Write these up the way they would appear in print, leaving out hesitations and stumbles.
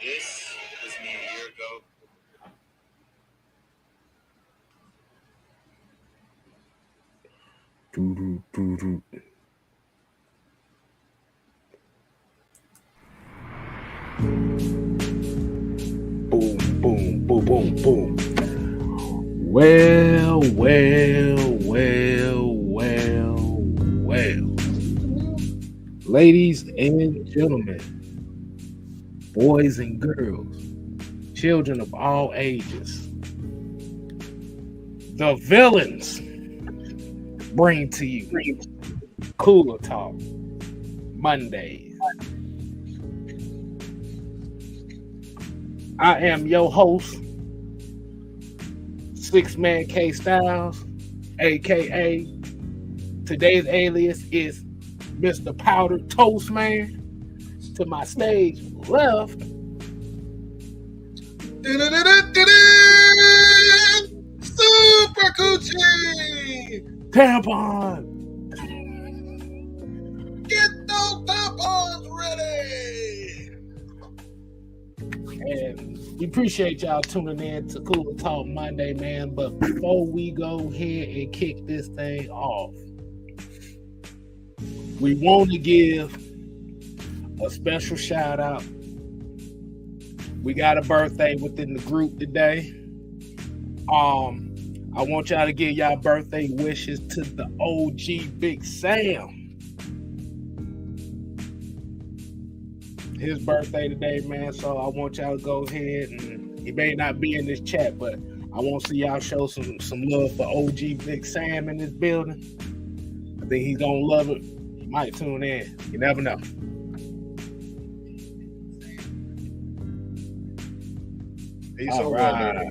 This was me a year ago. Boom, boom, boom, boom, boom. Well. Ladies and gentlemen, boys and girls, children of all ages, the villains bring to you Cooler Talk Mondays. I am your host, Six-Man Kstylzz, aka today's alias is Mr. Powdered Toast Man. To my stage left, Super Coochie! Tampon. Get those tampons ready! And we appreciate y'all tuning in to Cooler Talk Monday, man. But before we go ahead and kick this thing off, we want to give a special shout out. We got a birthday within the group today. I want y'all to give y'all birthday wishes to the OG Big Sam. His birthday today, man. So I want y'all to go ahead, and he may not be in this chat, but I want to see y'all show some love for OG Big Sam in this building. I think he's gonna love it. He might tune in. You never know. He's so right.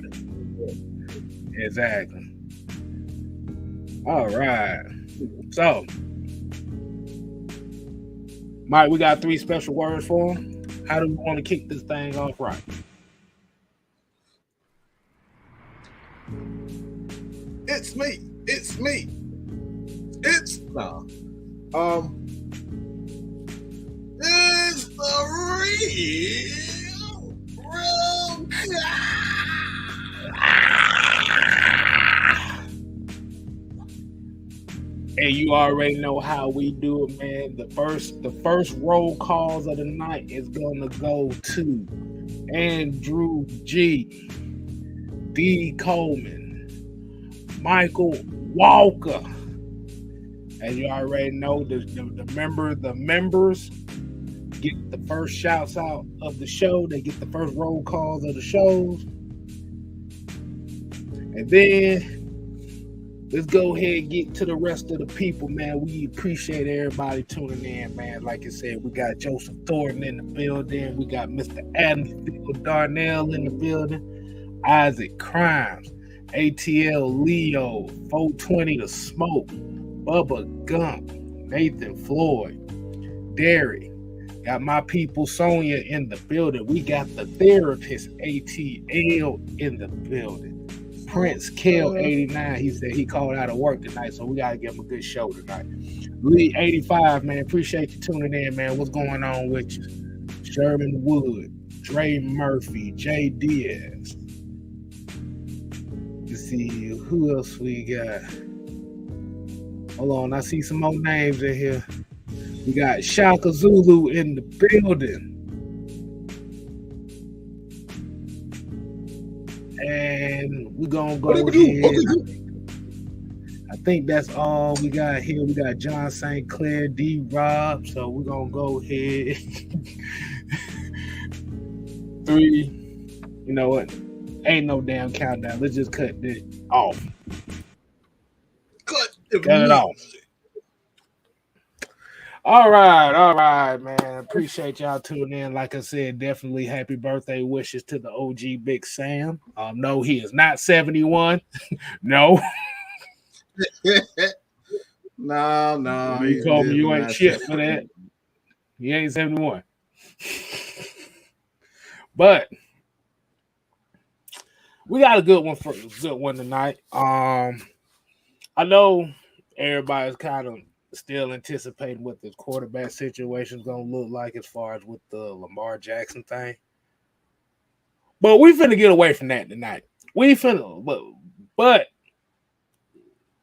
Exactly. All right. So, Mike, we got 3 special words for him. How do we want to kick this thing off right? It's me. It's the real And you already know how we do it, man. The first roll calls of the night is gonna go to Andrew G, D. Coleman, Michael Walker. And you already know the members get the first shouts out of the show. They get the first roll calls of the shows. And then let's go ahead and get to the rest of the people, man. We appreciate everybody tuning in, man. Like I said, we got Joseph Thornton in the building. We got Mr. Adamfield Darnell in the building. Isaac Crimes, ATL Leo, 420 to Smoke, Bubba Gump, Nathan Floyd, Derry. Got my people Sonia in the building. We got the therapist ATL in the building. Prince Kel 89. He said he called out of work tonight, so we gotta give him a good show tonight. Lee 85, man. Appreciate you tuning in, man. What's going on with you? Sherman Wood, Dre Murphy, Jay Diaz. Let's see who else we got. Hold on, I see some more names in here. We got Shaka Zulu in the building. And we're gonna go ahead. I think that's all we got here. We got John St. Clair, D. Rob. So we're gonna go ahead. 3. You know what? Ain't no damn countdown. Let's just cut it off. Cut it off. All right, man. Appreciate y'all tuning in. Like I said, definitely happy birthday wishes to the OG Big Sam. No, he is not 71. No. No. You told me you ain't shit for that. He ain't 71. But we got a good one tonight. I know everybody's kind of still anticipating what the quarterback situation is going to look like as far as with the Lamar Jackson thing. But we finna get away from that tonight. We finna, but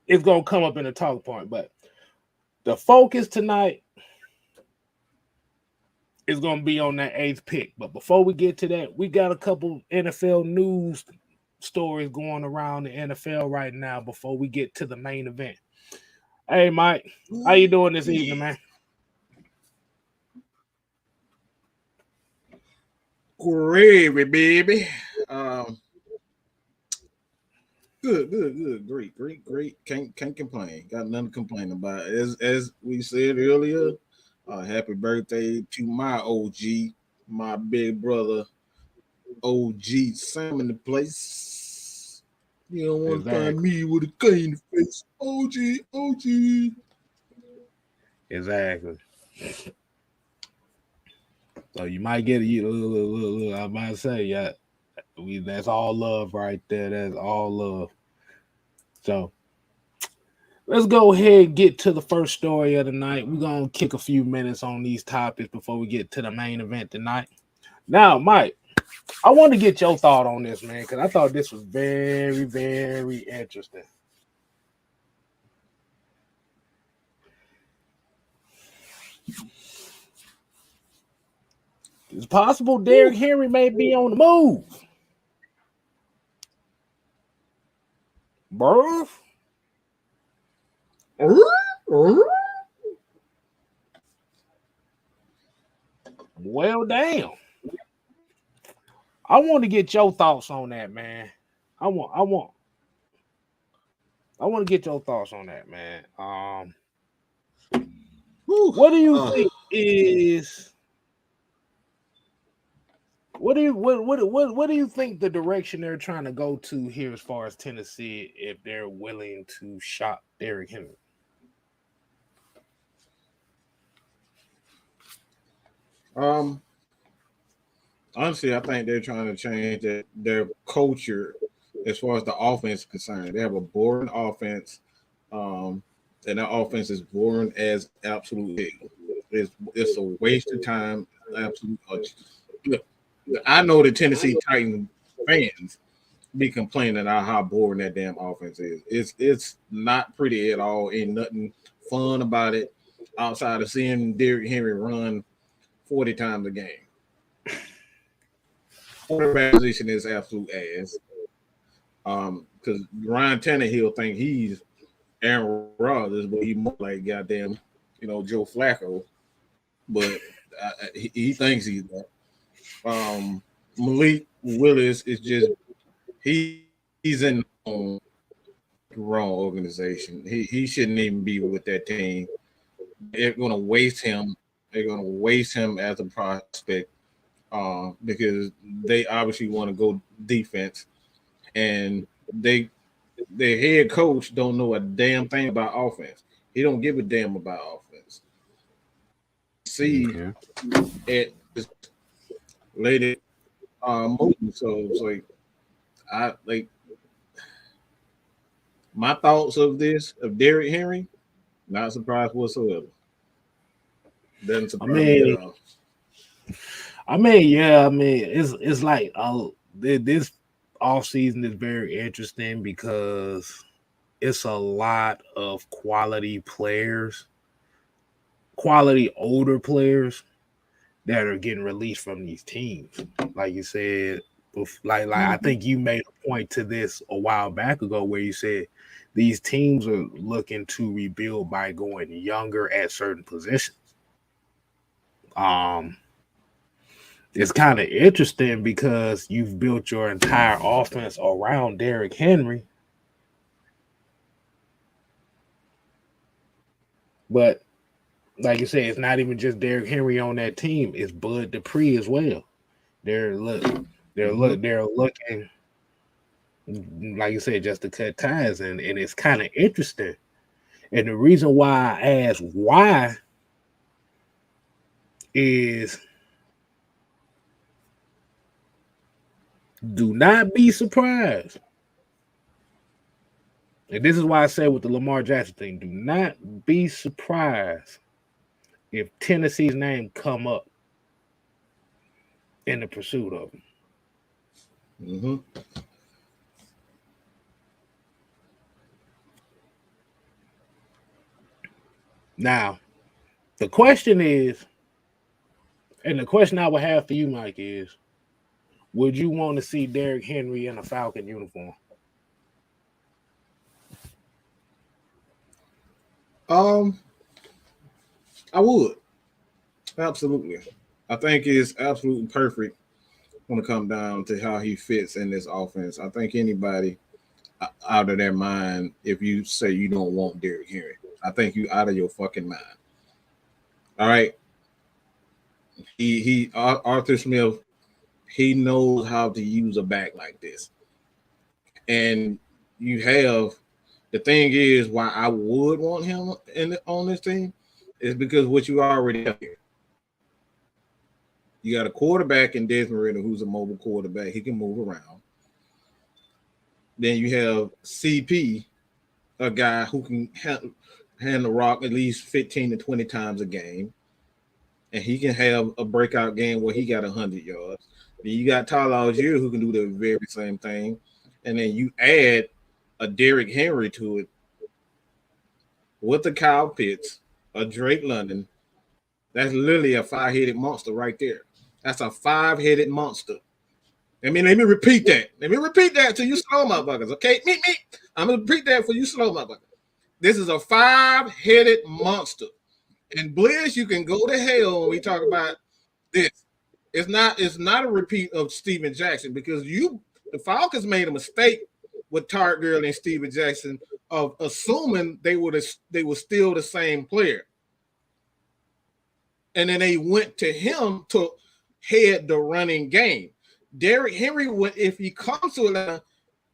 it's gonna come up in the talk point. But the focus tonight is gonna be on that 8th pick. But before we get to that, we got a couple NFL news stories going around the NFL right now before we get to the main event. Hey, Mike, how you doing this evening, man? Gravy, baby. Good, great. Can't complain. Got nothing to complain about. As we said earlier, happy birthday to my OG, my big brother, OG Sam in the place. You don't want to find me with a cane in the face. OG. Exactly. So you might get a I might say, yeah, that's all love right there. That's all love. So let's go ahead and get to the first story of the night. We're gonna kick a few minutes on these topics before we get to the main event tonight. Now, Mike, I want to get your thought on this, man, because I thought this was very, very interesting. It's possible Derrick Henry may be on the move. Bro. Well, damn. I want to get your thoughts on that, man. I want to get your thoughts on that, man. What do you think is? What do you think the direction they're trying to go to here as far as Tennessee, if they're willing to shop Derrick Henry? Honestly, I think they're trying to change their culture as far as the offense is concerned. They have a boring offense, and that offense is boring as absolute hell. It's a waste of time. Absolute. Look, I know the Tennessee Titans fans be complaining about how boring that damn offense is. It's not pretty at all. Ain't nothing fun about it outside of seeing Derrick Henry run 40 times a game. Quarterback position is absolute ass. Because Ryan Tannehill think he's Aaron Rodgers, but he more like goddamn, Joe Flacco. But he thinks he's that. Malik Willis is just he's in the wrong organization. He shouldn't even be with that team. They're going to waste him. They're going to waste him as a prospect because they obviously want to go defense, and their head coach don't know a damn thing about offense. He don't give a damn about offense. See it lady moving. So it's like my thoughts of Derrick Henry, not surprised whatsoever. Doesn't surprise me at all. It's like this off season is very interesting because it's a lot of quality players, quality older players that are getting released from these teams. Like you said, I think you made a point to this a while back ago where you said these teams are looking to rebuild by going younger at certain positions. It's kind of interesting because you've built your entire offense around Derrick Henry. But like you said, it's not even just Derrick Henry on that team. It's Bud Dupree as well. They're looking, like you said, just to cut ties, and it's kind of interesting. And the reason why I ask why is do not be surprised. And this is why I say with the Lamar Jackson thing, do not be surprised if Tennessee's name come up in the pursuit of him. Mm-hmm. Now, the question is, and the question I would have for you, Mike, is would you want to see Derrick Henry in a Falcon uniform? I would. Absolutely. I think it's absolutely perfect when it comes down to how he fits in this offense. I think anybody out of their mind, if you say you don't want Derrick Henry, I think you out of your fucking mind. All right. Arthur Smith, he knows how to use a back like this. And you have the thing is why I would want him on this team is because what you already have here. You got a quarterback in Desmond Ridder who's a mobile quarterback. He can move around. Then you have CP, a guy who can hand the rock at least 15 to 20 times a game. And he can have a breakout game where he got 100 yards. Then you got Tyler Algier who can do the very same thing. And then you add a Derrick Henry to it with a Kyle Pitts, a Drake London. That's literally a 5-headed monster right there. That's a 5-headed monster. Let me repeat that. Let me repeat that to you slow motherfuckers, okay? Me. I'm going to repeat that for you slow motherfuckers. This is a 5-headed monster. And Bliss, you can go to hell when we talk about this. It's not a repeat of Steven Jackson because the Falcons made a mistake with Tart Girl and Steven Jackson of assuming they were still the same player. And then they went to him to head the running game. Derrick Henry, if he comes to Atlanta,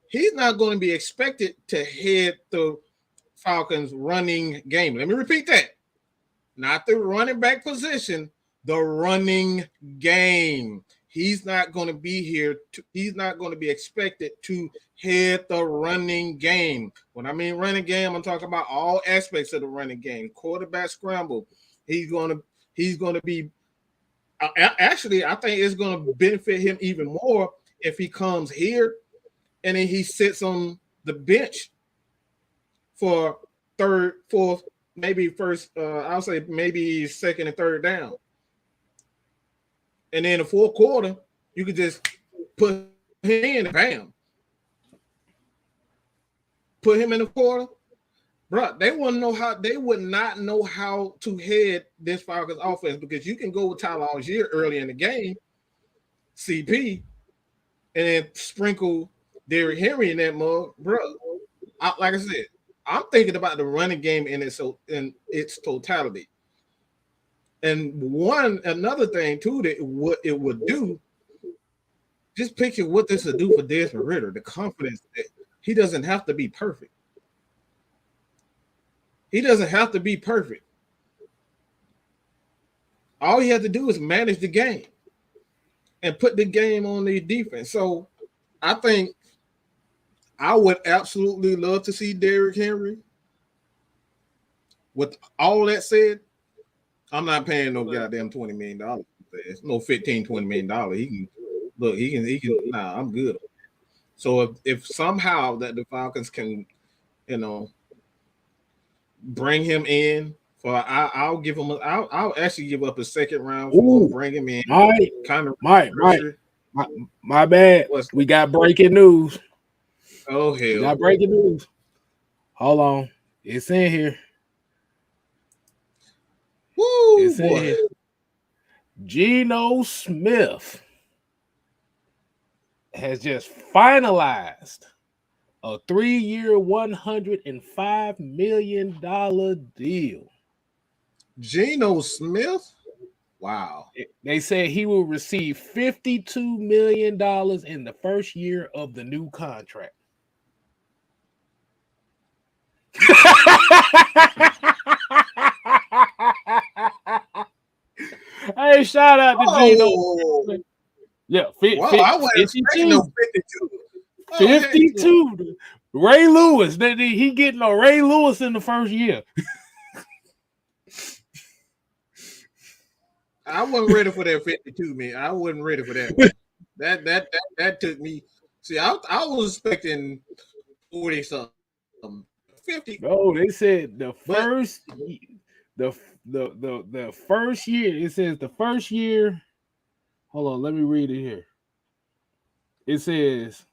he's not going to be expected to head the Falcons running game. Let me repeat that. Not the running back position, the running game. He's not going to be here. He's not going to be expected to head the running game. When I mean running game, I'm talking about all aspects of the running game. Quarterback scramble. He's going to be. Actually, I think it's going to benefit him even more if he comes here and then he sits on the bench for third, fourth, maybe first. I'll say maybe second and third down. And then the fourth quarter, you could just put him in and bam. Put him in the quarter. Bro, they would not know how to head this Falcons offense because you can go with Tyler Algier early in the game, CP, and then sprinkle Derrick Henry in that mug. Bro, like I said, I'm thinking about the running game in its totality. And another thing too that what it would do, just picture what this would do for Desmond Ridder, the confidence that he doesn't have to be perfect. He doesn't have to be perfect. All he has to do is manage the game and put the game on the defense. So I think I would absolutely love to see Derrick Henry. With all that said, I'm not paying no goddamn $20 million. It's no $15, $20 million. He can. Nah, I'm good. So if somehow that the Falcons can, bring him in for, I'll give him. I'll actually give up a second round for bring him in. My bad. We got breaking news. Oh hell! We got breaking news. Hold on, it's in here. Woo, it's in here. Geno Smith has just finalized a 3-year, $105 million deal. Geno Smith? Wow. They said he will receive $52 million in the first year of the new contract. Hey, shout out to Geno. Yeah, I wasn't expecting no 52. 52. Ray Lewis. He getting a Ray Lewis in the first year. I wasn't ready for that 52, man. I wasn't ready for that. That took me. See, I was expecting 40 something, 50, No, they said but the first year. It says the first year. Hold on, let me read it here. It says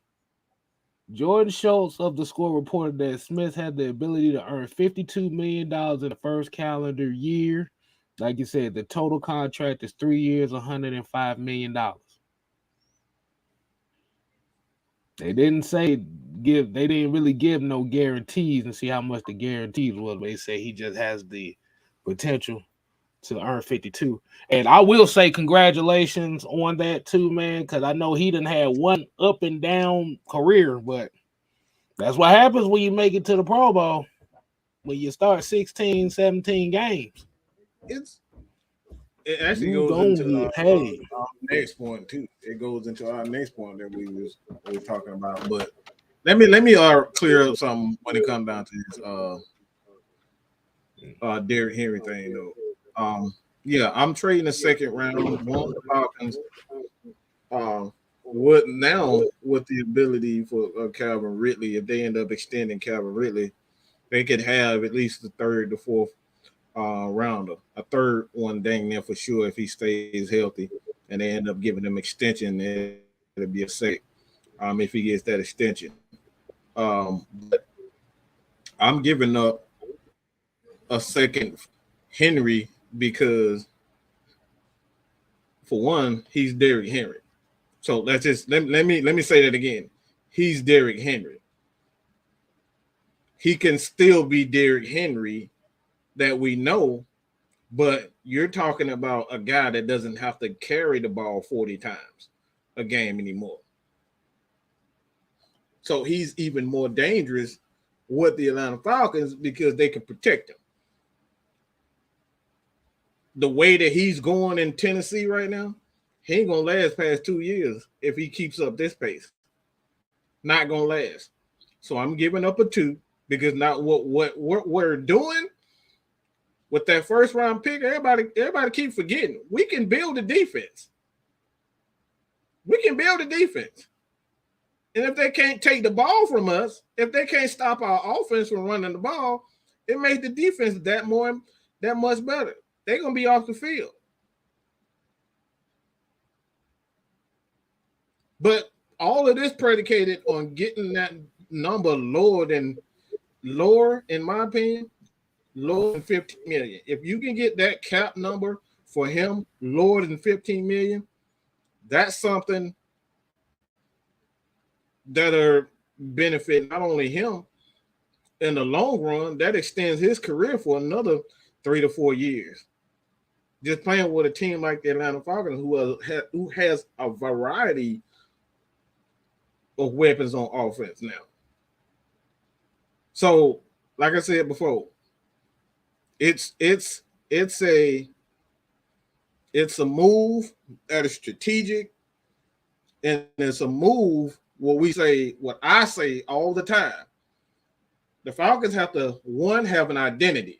Jordan Schultz of the Score reported that Smith had the ability to earn $52 million in the first calendar year. Like you said, the total contract is 3 years, $105 million. They didn't say they didn't really give no guarantees and see how much the guarantees was. They say he just has the potential to earn 52. And I will say congratulations on that too, man, because I know he done had one up and down career, but that's what happens when you make it to the Pro Bowl. When you start 16, 17 games, it actually you goes gonna into get paid. our next point too. It goes into our next point that we were talking about. But let me clear up something when it comes down to this Derrick Henry thing though. Yeah, I'm trading the second round. One of the Falcons. What now with the ability for Calvin Ridley, if they end up extending Calvin Ridley, they could have at least the third, the fourth rounder, a third one dang near for sure if he stays healthy, and they end up giving him extension. It'll be a second if he gets that extension. But I'm giving up a second Henry because, for one, he's Derrick Henry. So let's just let me say that again. He's Derrick Henry. He can still be Derrick Henry that we know, but you're talking about a guy that doesn't have to carry the ball 40 times a game anymore. So he's even more dangerous with the Atlanta Falcons because they can protect him. The way that he's going in Tennessee right now, he ain't gonna last past 2 years if he keeps up this pace. Not gonna last. So I'm giving up a 2 because not what we're doing with that first round pick. Everybody keep forgetting. We can build a defense. We can build a defense. And if they can't take the ball from us, if they can't stop our offense from running the ball, it makes the defense that much better. They're gonna be off the field. But all of this predicated on getting that number lower, in my opinion, lower than 15 million. If you can get that cap number for him lower than 15 million, that's something that'll benefit not only him in the long run, that extends his career for another 3 to 4 years. Just playing with a team like the Atlanta Falcons, who has a variety of weapons on offense now. So, like I said before, it's a move that is strategic, and it's a move what I say all the time. The Falcons have to have an identity.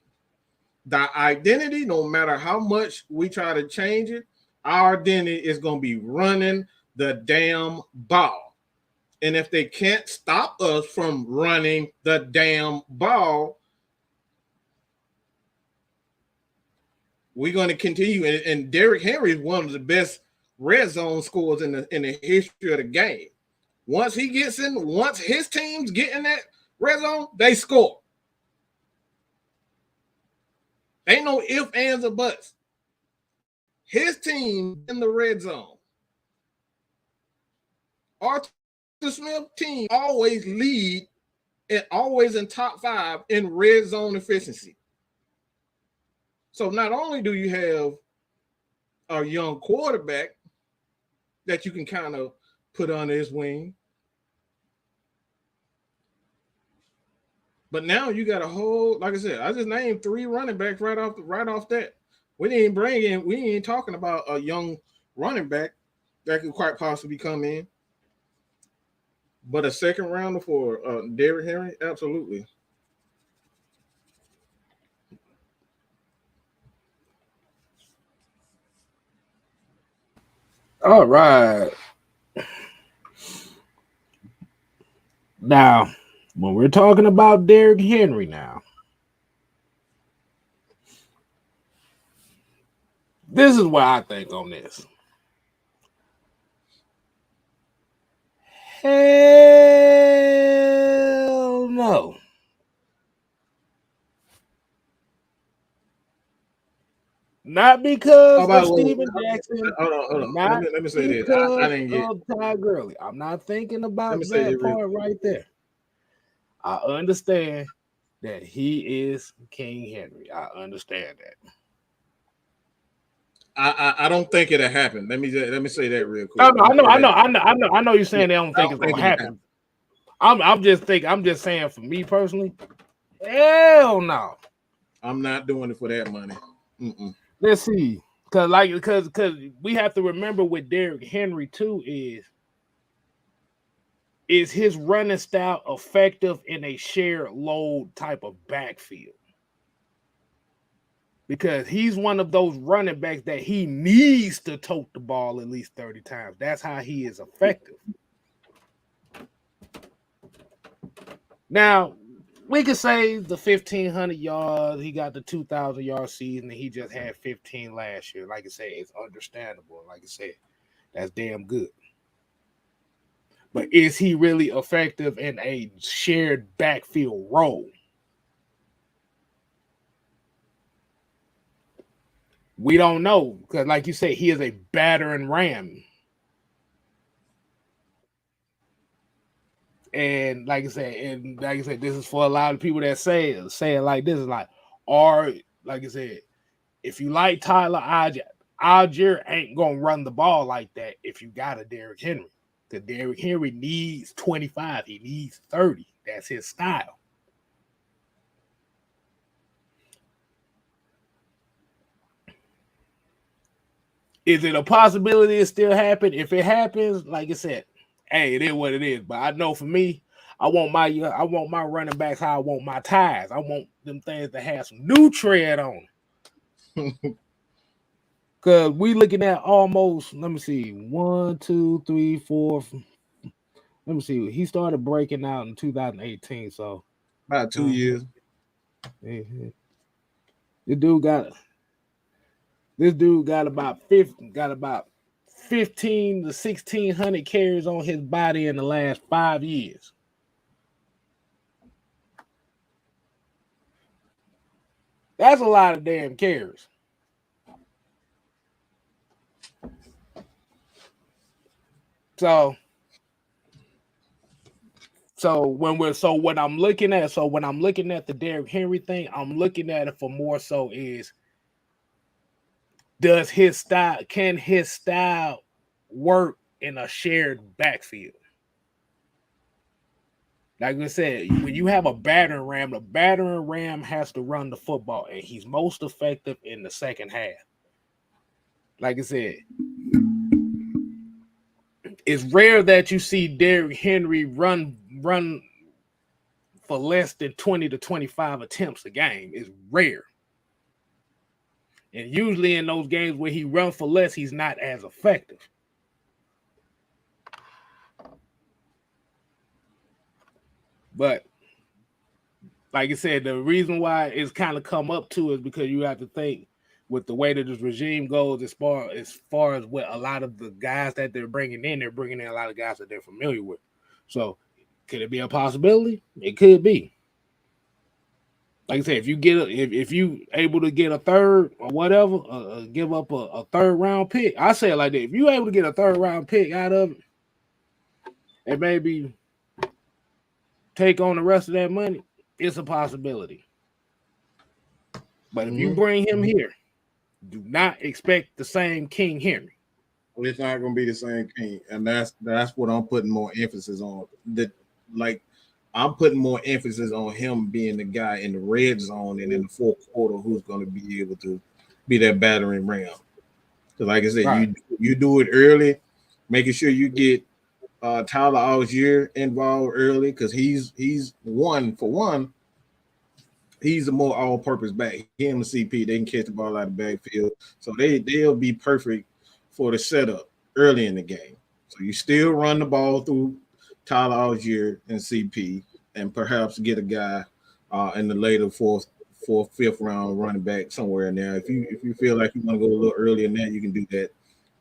The identity, no matter how much we try to change it, our identity is going to be running the damn ball. And if they can't stop us from running the damn ball, we're going to continue. And Derrick Henry is one of the best red zone scorers in the history of the game. Once his teams get in that red zone, they score. Ain't no ifs, ands, or buts. His team in the red zone. Arthur Smith team always lead and always in top 5 in red zone efficiency. So not only do you have a young quarterback that you can kind of put under his wing, but now you got a whole, like I said, I just named 3 running backs right off that. We ain't talking about a young running back that could quite possibly come in. But a second rounder for Derrick Henry, absolutely. All right. Now, when we're talking about Derrick Henry now, this is what I think on this. Hell no. Not because of Steven Jackson. Hold on. Let me say this. I didn't get Ty Gurley. I'm not thinking about that part right there. I understand that he is King Henry. I understand that. I don't think it'll happen. Let me say that real quick. I know you're saying they don't think it's gonna happen. I'm just saying for me personally, hell no. I'm not doing it for that money. Mm-mm. Let's see, because we have to remember with Derrick Henry too is his running style effective in a shared load type of backfield? Because he's one of those running backs that he needs to tote the ball at least 30 times. That's how he is effective. Now, we could say the 1,500 yards, he got the 2,000 yard season, and he just had 15 last year. Like I said, it's understandable. Like I said, that's damn good. But is he really effective in a shared backfield role? We don't know, because like you said, he is a battering ram. And like I said, this is for a lot of people that say it like this, is like, or like I said, if you like Tyler Algier ain't gonna run the ball like that if you got a Derrick Henry. Because Derrick Henry needs 25, he needs 30. That's his style. Is it a possibility it still happen? If it happens, like I said, hey, it is what it is. But I know for me, I want my running backs how I want my ties. I want them things to have some new tread on. Because we looking at almost, let me see, 1, 2, 3, 4. Let me see. He started breaking out in 2018, so about 2 years. This dude got about 15 to 1,600 carries on his body in the last 5 years. That's a lot of damn carries. So when I'm looking at the Derrick Henry thing, I'm looking at it for more so is, can his style work in a shared backfield? Like I said, when you have a battering ram, the battering ram has to run the football, and he's most effective in the second half. Like I said, it's rare that you see Derrick Henry run for less than 20 to 25 attempts a game. It's rare. And usually in those games where he runs for less, he's not as effective. But like I said, the reason why it's kind of come up to is because you have to think with the way that this regime goes, as far as what a lot of the guys that they're bringing in a lot of guys that they're familiar with. So could it be a possibility? It could be. Like I said, if you able to get a third or whatever, give up a third round pick. I say it like that: if you able to get a third round pick out of it, and maybe take on the rest of that money, it's a possibility. But if you bring him here, do not expect the same King Henry. Well, it's not going to be the same King, and that's what I'm putting more emphasis on. I'm putting more emphasis on him being the guy in the red zone and in the fourth quarter who's going to be able to be that battering ram. Because, like I said, right, you do it early, making sure you get Tyler Algier involved early, because he's one for one. He's a more all-purpose back. Him and CP, they can catch the ball out of the backfield, so they'll be perfect for the setup early in the game. So you still run the ball through Tyler Algier and CP, and perhaps get a guy in the later fourth, fifth round running back somewhere in there. If you feel like you want to go a little earlier than that, you can do that.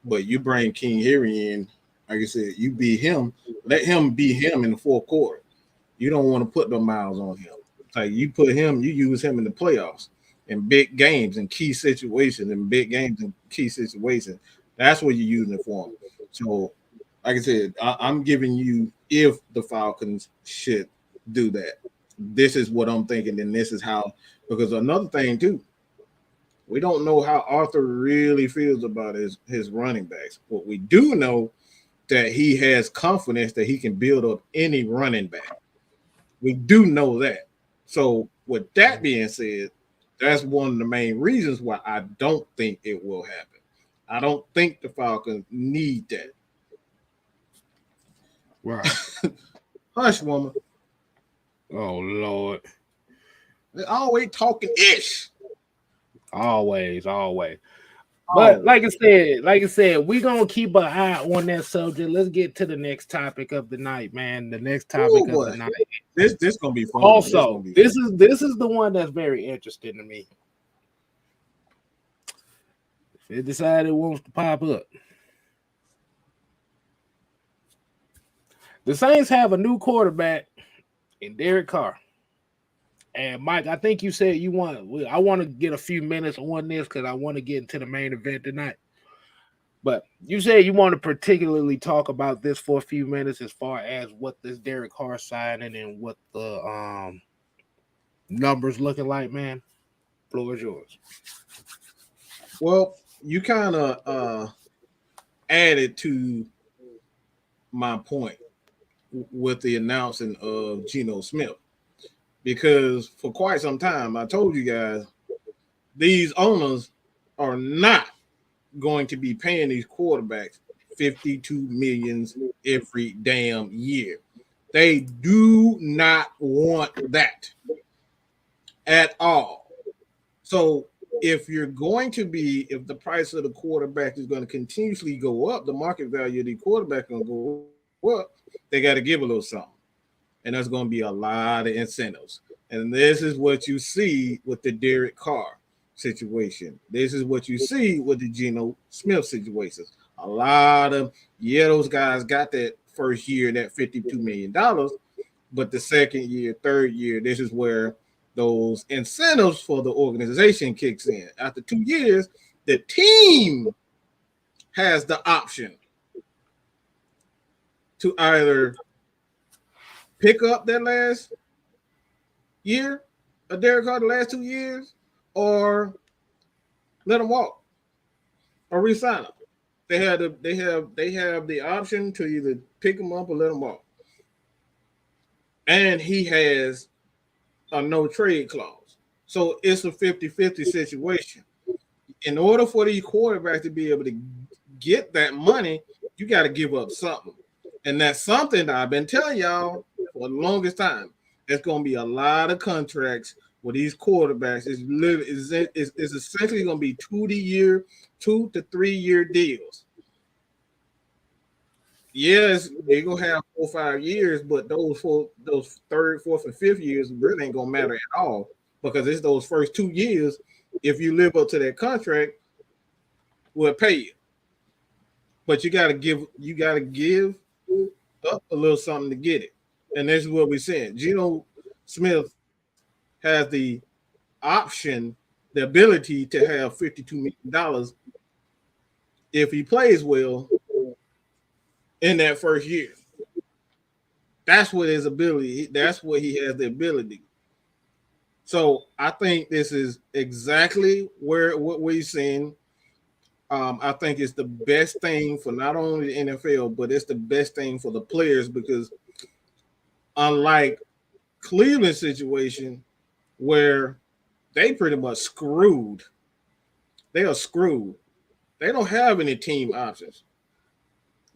But you bring King Harry in, like I said, you beat him. Let him be him in the fourth quarter. You don't want to put no miles on him. Like you put him, you use him in the playoffs, in big games, in key situations, in big games and key situations. That's what you're using it for. So, like I said, I'm giving you if the Falcons should do that. This is what I'm thinking, and this is how. Because another thing too, we don't know how Arthur really feels about his running backs. What we do know that he has confidence that he can build up any running back. We do know that. So, with that being said, that's one of the main reasons why I don't think it will happen. I don't think the Falcons need that. Right. Hush, woman. Oh Lord. They're always talking ish. Always. But like I said, we're gonna keep an eye on that subject. Let's get to the next topic of the night, man. The next topic of the night. This gonna be fun. Also, this is the one that's very interesting to me. If it decided it wants to pop up. The Saints have a new quarterback in Derek Carr. And Mike, I think you said I want to get a few minutes on this because I want to get into the main event tonight. But you said you want to particularly talk about this for a few minutes as far as what this Derek Carr signing and what the numbers looking like, man. Floor is yours. Well, you kind of added to my point with the announcing of Geno Smith. Because for quite some time, I told you guys, these owners are not going to be paying these quarterbacks $52 million every damn year. They do not want that at all. So if the price of the quarterback is going to continuously go up, the market value of the quarterback is going to go up, they got to give a little something. And there's going to be a lot of incentives. And this is what you see with the Derek Carr situation. This is what you see with the Geno Smith situations. A lot of, those guys got that first year, that $52 million. But the second year, third year, this is where those incentives for the organization kicks in. After 2 years, the team has the option to either pick up that last year of Derek Carr, the last 2 years, or let him walk or re-sign him. They have the option to either pick him up or let him walk. And he has a no trade clause. So it's a 50-50 situation. In order for these quarterbacks to be able to get that money, you got to give up something. And that's something that I've been telling y'all for the longest time. There's going to be a lot of contracts with these quarterbacks. It's essentially going to be 2 to 3 year deals. Yes, they're going to have 4 or 5 years, but those third, fourth, and fifth years really ain't going to matter at all because it's those first 2 years. If you live up to that contract, we'll pay you. But you got to give up a little something to get it. And this is what we're saying. Geno Smith has the option, the ability to have $52 million if he plays well in that first year. That's what his ability, that's what he has the ability. So I think this is exactly what we're seeing. I think it's the best thing for not only the NFL, but it's the best thing for the players because unlike Cleveland's situation where they pretty much screwed, they are screwed. They don't have any team options.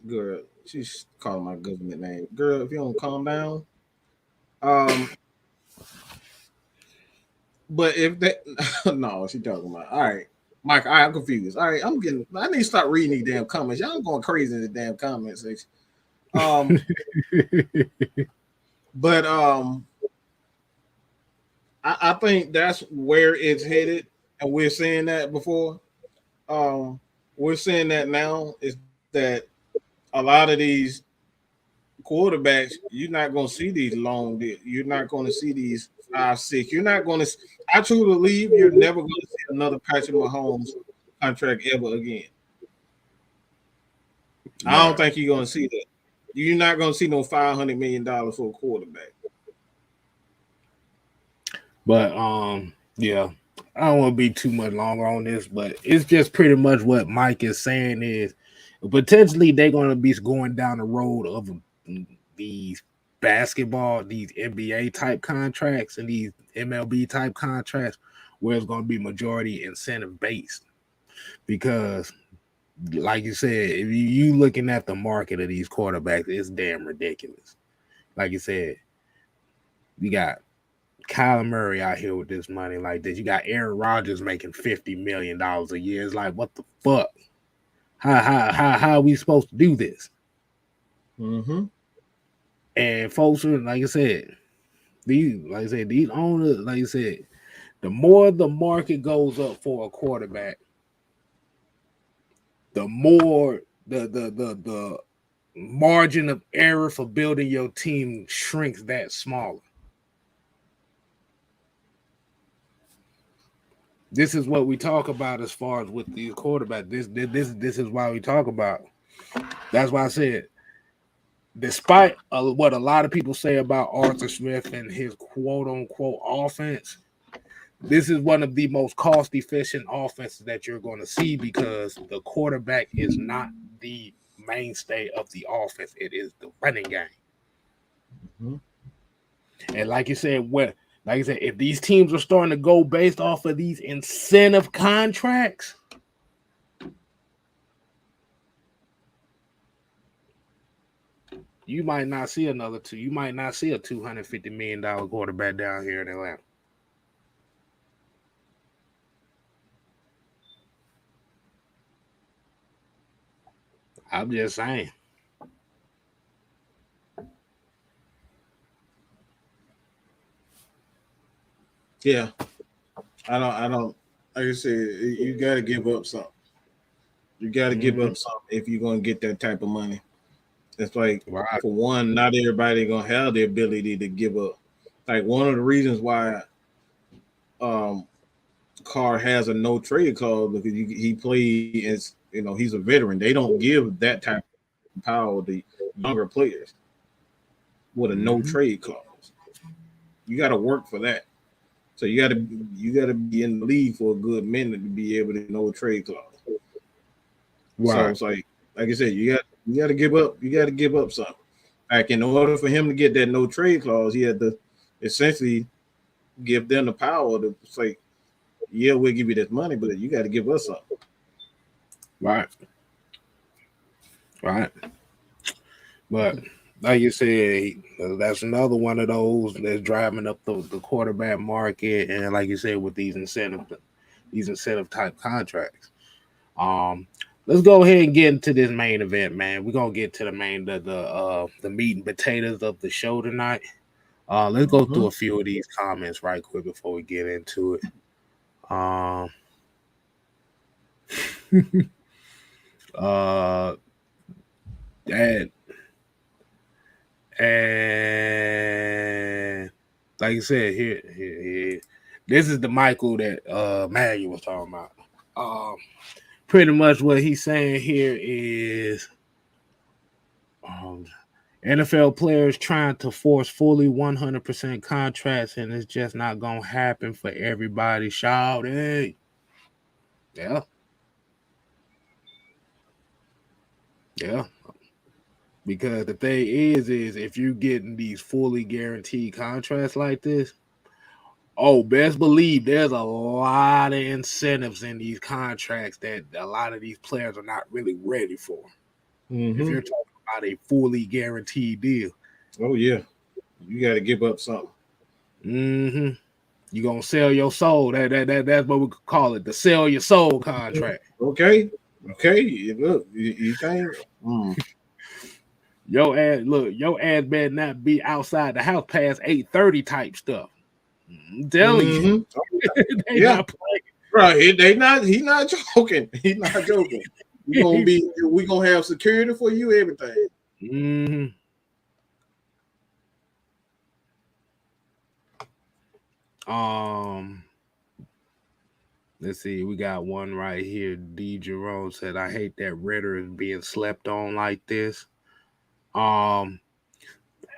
Girl, she's calling my government name. Girl, if you don't calm down. But if they no, she talking about all right. Mike, I'm confused. All right, I need to start reading these damn comments. Y'all going crazy in the damn comment section. But I think that's where it's headed, and we're seeing that before. Um, we're seeing that now is that a lot of these quarterbacks, you're not going to see these long deals. You're not going to see these 5, 6. You're not going to. I truly believe you're never going to see another Patrick Mahomes contract ever again. I don't think you're going to see that. You're not going to see no $500 million for a quarterback. But yeah, I don't want to be too much longer on this, but it's just pretty much what Mike is saying is potentially they're going to be going down the road of these basketball, these NBA type contracts and these MLB type contracts where it's going to be majority incentive based. Because like you said, if you looking at the market of these quarterbacks, it's damn ridiculous. Like you said, you got Kyler Murray out here with this money like this. You got Aaron Rodgers making $50 million a year. It's like, what the fuck? How are we supposed to do this? Mm-hmm. And folks are, like I said, these owners, like I said, the more the market goes up for a quarterback, the more the margin of error for building your team shrinks that smaller. This is what we talk about as far as with these quarterbacks. This is why we talk about. That's why I said, despite what a lot of people say about Arthur Smith and his quote unquote offense, this is one of the most cost efficient offenses that you're going to see because the quarterback is not the mainstay of the offense. It is the running game. Mm-hmm. And like you said, if these teams are starting to go based off of these incentive contracts, you might not see another two. You might not see a $250 million quarterback down here in Atlanta. I'm just saying. Yeah. I don't like I said, you gotta give up something. You gotta give up something if you're gonna get that type of money. It's like for one, not everybody gonna have the ability to give up. Like one of the reasons why Carr has a no trade clause because he played as he's a veteran. They don't give that type of power to younger players with a no trade clause. You got to work for that. So you got to be in the league for a good minute to be able to no trade clause. Right. So it's like I said, you got to give up. You got to give up something. Like in order for him to get that no trade clause, he had to essentially give them the power to say, yeah, we'll give you this money, but you got to give us something. Right. But like you said, that's another one of those that's driving up the quarterback market, and like you said, with these incentive type contracts. Let's go ahead and get into this main event, man. We're gonna get to the meat and potatoes of the show tonight. Let's go through a few of these comments right quick before we get into it. And like you said, here, this is the Michael that Maggie was talking about. Pretty much what he's saying here is NFL players trying to force fully 100% contracts, and it's just not gonna happen for everybody. Shout, hey, yeah. Because the thing is if you're getting these fully guaranteed contracts like this, best believe there's a lot of incentives in these contracts that a lot of these players are not really ready for. If you're talking about a fully guaranteed deal. Oh, yeah. You got to give up something. You're going to sell your soul. That's what we could call it, the sell your soul contract. Okay. Look, you think? Your ass better not be outside the house past 8:30 type stuff. I'm telling you, they Yeah, not playing. right. He's not joking. He's not joking. We gonna have security for you, everything. Mm-hmm. Let's see. We got one right here. D. Jerome said, "I hate that Ritter is being slept on like this."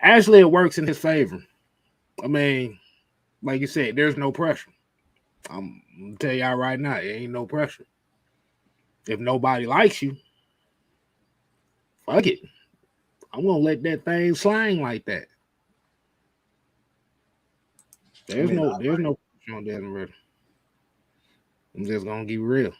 Actually, it works in his favor. I mean, like you said, there's no pressure. I'm gonna tell y'all right now, there ain't no pressure. If nobody likes you, fuck it. I'm gonna let that thing slang like that. There's no pressure on Desmond Ritter. I'm just gonna get real.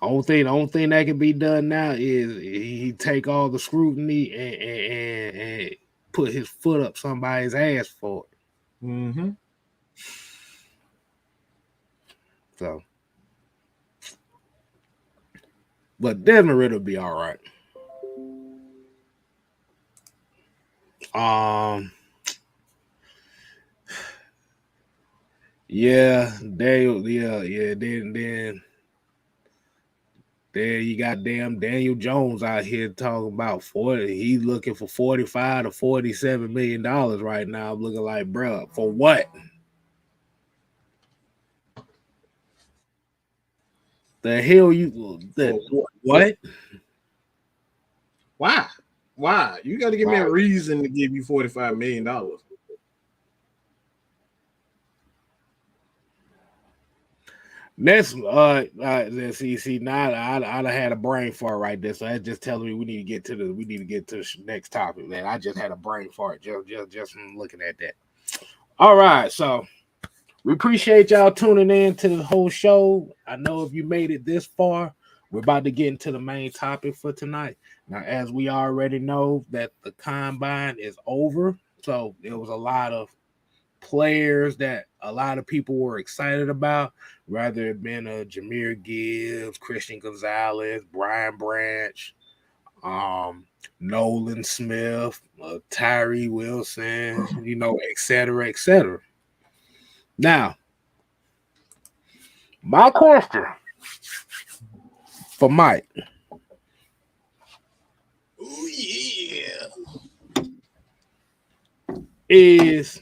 Only thing that can be done now is he take all the scrutiny and put his foot up somebody's ass for it. Mm-hmm. So, but Desmond Ritter will be all right. Yeah, Daniel. Yeah. Then there you got damn Daniel Jones out here talking about 40. He's looking for $45 to $47 million right now. I'm looking like, bro, for what? The hell what? Why? You got to give me a reason to give you $45 million. Next, see, now I'd have had a brain fart right there. So that's just telling me we need to get to the next topic, man. I just had a brain fart just from looking at that. All right, so we appreciate y'all tuning in to the whole show. I know if you made it this far, we're about to get into the main topic for tonight. Now, as we already know that the combine is over, so there was a lot of players that a lot of people were excited about, whether it been a Jahmyr Gibbs, Christain Gonzalez, Brian Branch, Nolan Smith, Tyree Wilson, et cetera, et cetera. Now, my question for Mike. Oh yeah. Is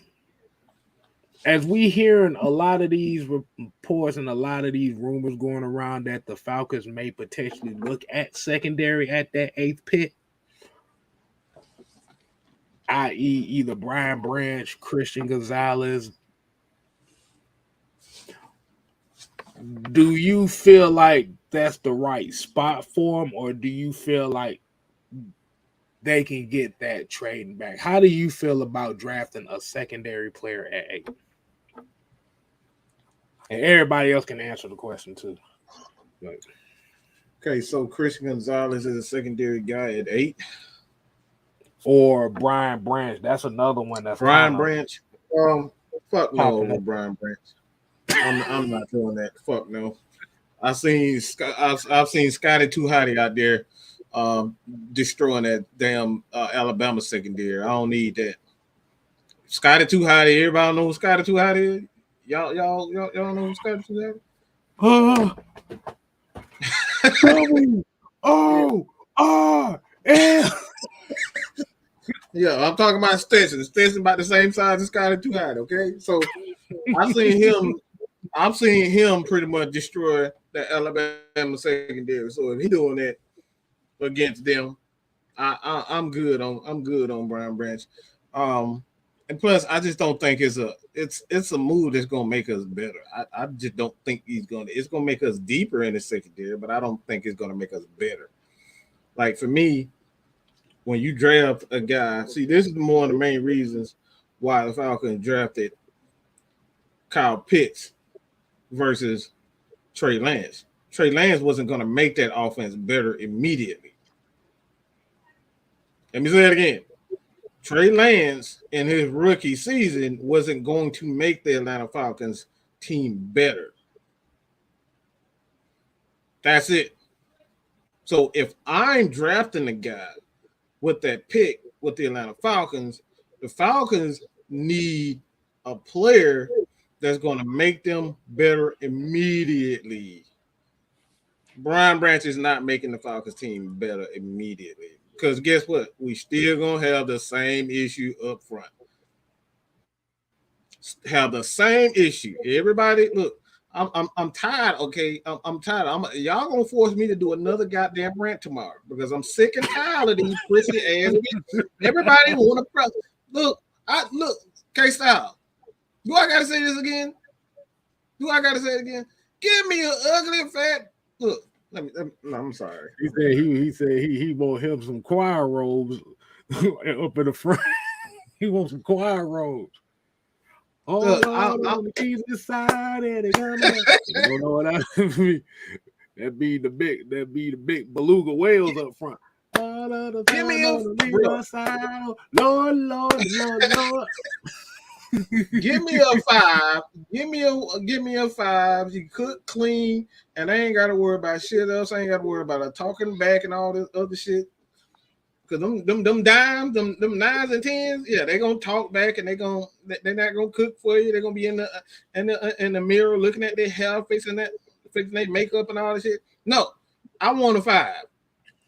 as we hearing a lot of these reports and a lot of these rumors going around that the Falcons may potentially look at secondary at that 8th pick, i.e. either Brian Branch, Christain Gonzalez. Do you feel like that's the right spot for them, or do you feel like they can get that trading back? How do you feel about drafting a secondary player at 8? And everybody else can answer the question too. Okay, so Christain Gonzalez is a secondary guy at 8. Or Brian Branch. That's another one. That's Brian Branch. Fuck no over Brian Branch. I'm not doing that. Fuck no. I've seen Scotty Too Hotty out there destroying that damn Alabama secondary. I don't need that. Scotty Too Hotty. Everybody know who Scotty Too Hotty is? Y'all know who Scotty Too Hotty? Yeah, I'm talking about Stetson. Stetson about the same size as Scotty Too Hotty. Okay, so I'm seeing him pretty much destroy the Alabama secondary. So if he's doing that against them, I'm good on Brian Branch. And plus, I just don't think it's a move that's gonna make us better. I just don't think it's gonna make us deeper in the secondary, but I don't think it's gonna make us better. Like for me, when you draft a guy, see, this is one of the main reasons why the Falcons drafted Kyle Pitts versus Trey Lance. Trey Lance wasn't going to make that offense better immediately. Let me say it again. Trey Lance in his rookie season wasn't going to make the Atlanta Falcons team better. That's it. So if I'm drafting a guy with that pick with the Atlanta Falcons need a player that's going to make them better immediately. Brian Branch is not making the Falcons team better immediately. Because guess what? We still going to have the same issue up front. Have the same issue. Everybody, look, I'm tired. Okay, I'm tired. Y'all gonna force me to do another goddamn rant tomorrow because I'm sick and tired of these prissy ass. Everybody want to press. Look, Kstylzz. Do I gotta say this again? Do I gotta say it again? Give me an ugly fat. Look, no, I'm sorry. He said he want him some choir robes up in the front. He wants some choir robes. Oh, Look, on the keys inside and they coming up. You don't know what I mean? That be the big beluga whales up front. Give me Lord. Give me a 5. Give me a 5. You cook clean, and I ain't got to worry about shit else. I ain't got to worry about talking back and all this other shit. Cause them dimes, them 9s and 10s, yeah, they gonna talk back and they're not gonna cook for you. They're gonna be in the mirror looking at their hair, fixing their makeup and all that shit. No, I want a 5.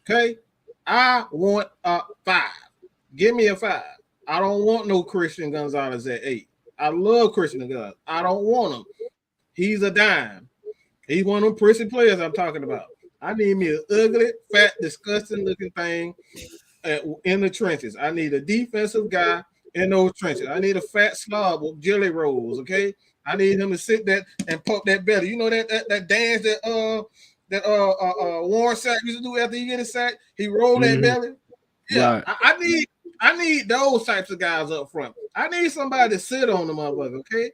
Okay, I want a 5. Give me a 5. I don't want no Christain Gonzalez at 8. I love Christain Gonzalez. I don't want him. He's a dime. He's one of them prissy players I'm talking about. I need me an ugly, fat, disgusting looking thing in the trenches. I need a defensive guy in those trenches. I need a fat slob with jelly rolls. Okay, I need him to sit that and pump that belly. You know that dance that Warren Sack used to do after he get a sack. He rolled that belly. Yeah, right. I need those types of guys up front. I need somebody to sit on the motherfucker. Okay,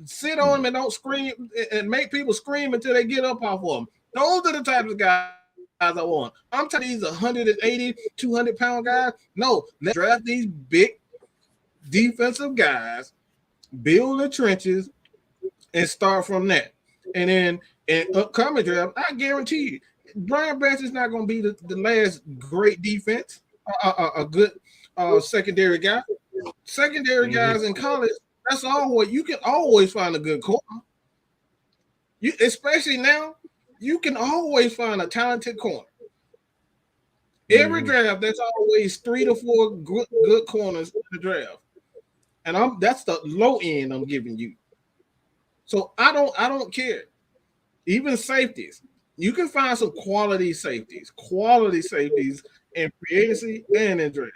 sit on them and don't scream and make people scream until they get up off of them. Those are the types of guys I want. I'm telling these 180, 200-pound guys. No, let's draft these big defensive guys, build the trenches, and start from that. And then in upcoming draft, I guarantee you, Brian Branch is not going to be the last great defense, a good secondary guy. Secondary guys in college, that's always you can always find a good corner. You especially now. You can always find a talented corner. Every draft, there's always 3 to 4 good corners in the draft, and that's the low end I'm giving you. So I don't care. Even safeties, you can find some quality safeties in free agency and in draft.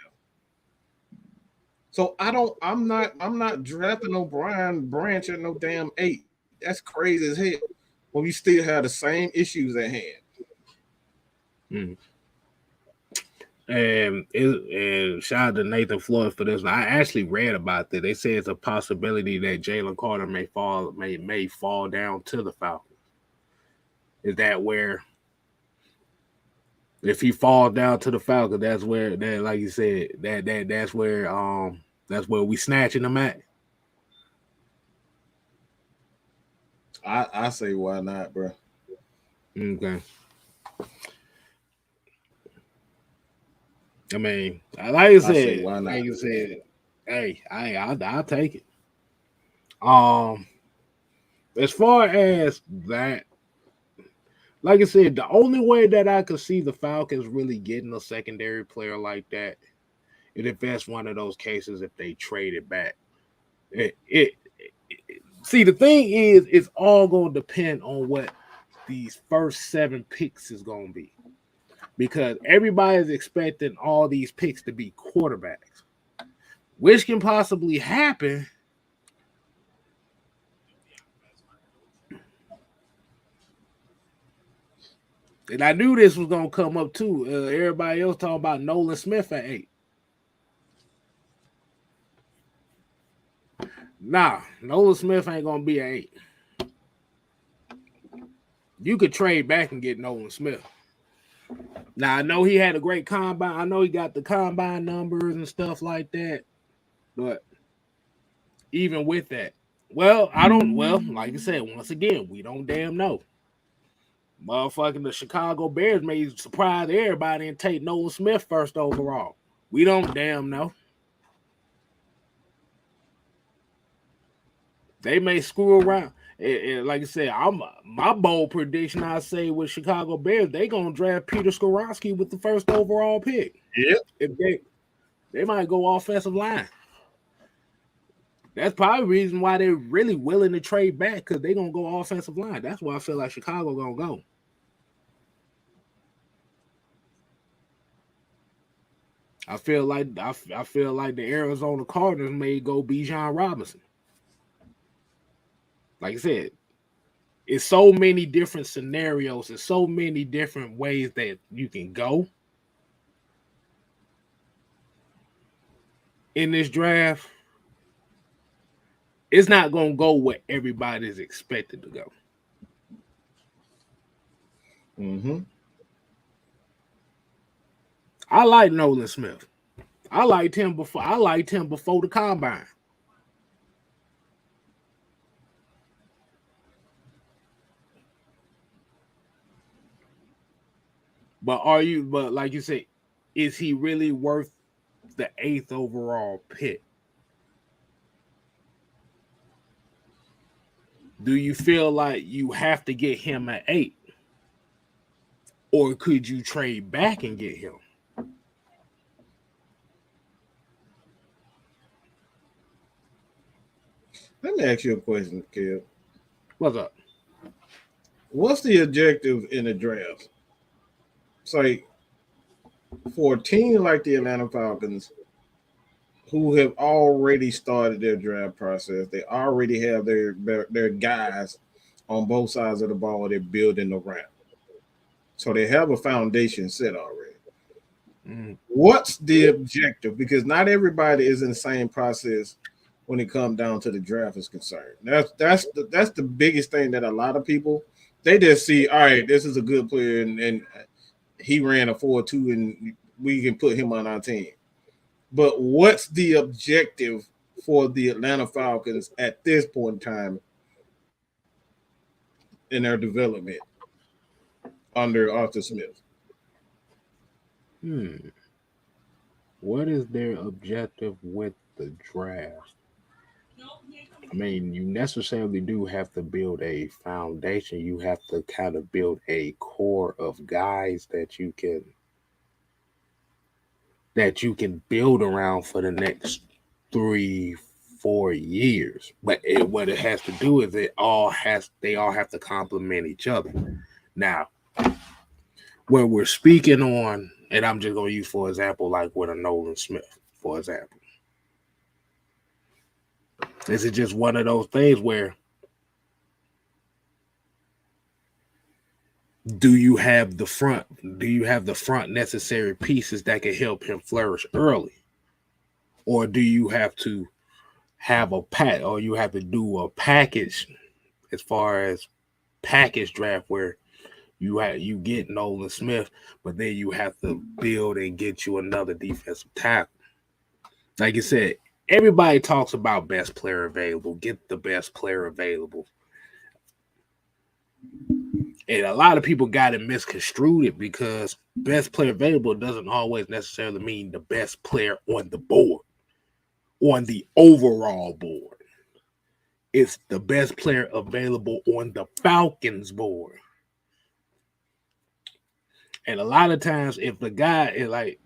So I'm not drafting no Brian Branch at no damn 8. That's crazy as hell. When we still have the same issues at hand. And shout out to Nathan Floyd for this. I actually read about that. They say it's a possibility that Jalen Carter may fall down to the Falcons. Is that where, if he falls down to the Falcons, that's where that, like you said, that's where we snatching them at? I say why not, bro. Okay. I mean, like I said, why not? Like you said, hey, I'll take it. As far as that, like I said, the only way that I could see the Falcons really getting a secondary player like that is if that's one of those cases if they trade it back. See, the thing is, it's all going to depend on what these first 7 picks is going to be. Because everybody's expecting all these picks to be quarterbacks, which can possibly happen. And I knew this was going to come up too. Everybody else talking about Nolan Smith at 8. Nah, Nolan Smith ain't going to be at 8. You could trade back and get Nolan Smith. Now, I know he had a great combine. I know he got the combine numbers and stuff like that. But even with that, like I said, once again, we don't damn know. Motherfucking the Chicago Bears may surprise everybody and take Nolan Smith first overall. We don't damn know. They may screw around. Like I said, my bold prediction, I say with Chicago Bears, they gonna draft Peter Skoronski with the first overall pick. Yep. If they might go offensive line. That's probably the reason why they're really willing to trade back, because they're gonna go offensive line. That's why I feel like Chicago gonna go. I feel like the Arizona Cardinals may go Bijan Robinson. Like I said, it's so many different scenarios and so many different ways that you can go in this draft. It's not going to go where everybody is expected to go. Mm-hmm. I like Nolan Smith. I liked him before the combine. But like you said, is he really worth the 8th overall pick? Do you feel like you have to get him at 8? Or could you trade back and get him? Let me ask you a question, Kev. What's up? What's the objective in the draft? It's like for a team like the Atlanta Falcons, who have already started their draft process, they already have their guys on both sides of the ball they're building around. So they have a foundation set already. Mm. What's the objective? Because not everybody is in the same process when it comes down to the draft is concerned. That's the biggest thing that a lot of people, they just see, all right, this is a good player and he ran a 4.2 and we can put him on our team. But what's the objective for the Atlanta Falcons at this point in time in their development under Arthur Smith? What is their objective with the draft? I mean, you necessarily do have to build a foundation. You have to kind of build a core of guys that you can build around for the next 3-4 years. But what it has to do is they all have to complement each other. Now, when we're speaking on, and I'm just going to use, for example, like with a Nolan Smith, for example. This is just one of those things where do you have the front necessary pieces that can help him flourish early? Or do you have to have a pack, or you have to do a package as far as package draft where you get Nolan Smith, but then you have to build and get you another defensive tackle. Like you said, everybody talks about best player available, get the best player available. And a lot of people got it misconstrued it because best player available doesn't always necessarily mean the best player on the board, on the overall board. It's the best player available on the Falcons board. And a lot of times, if the guy is like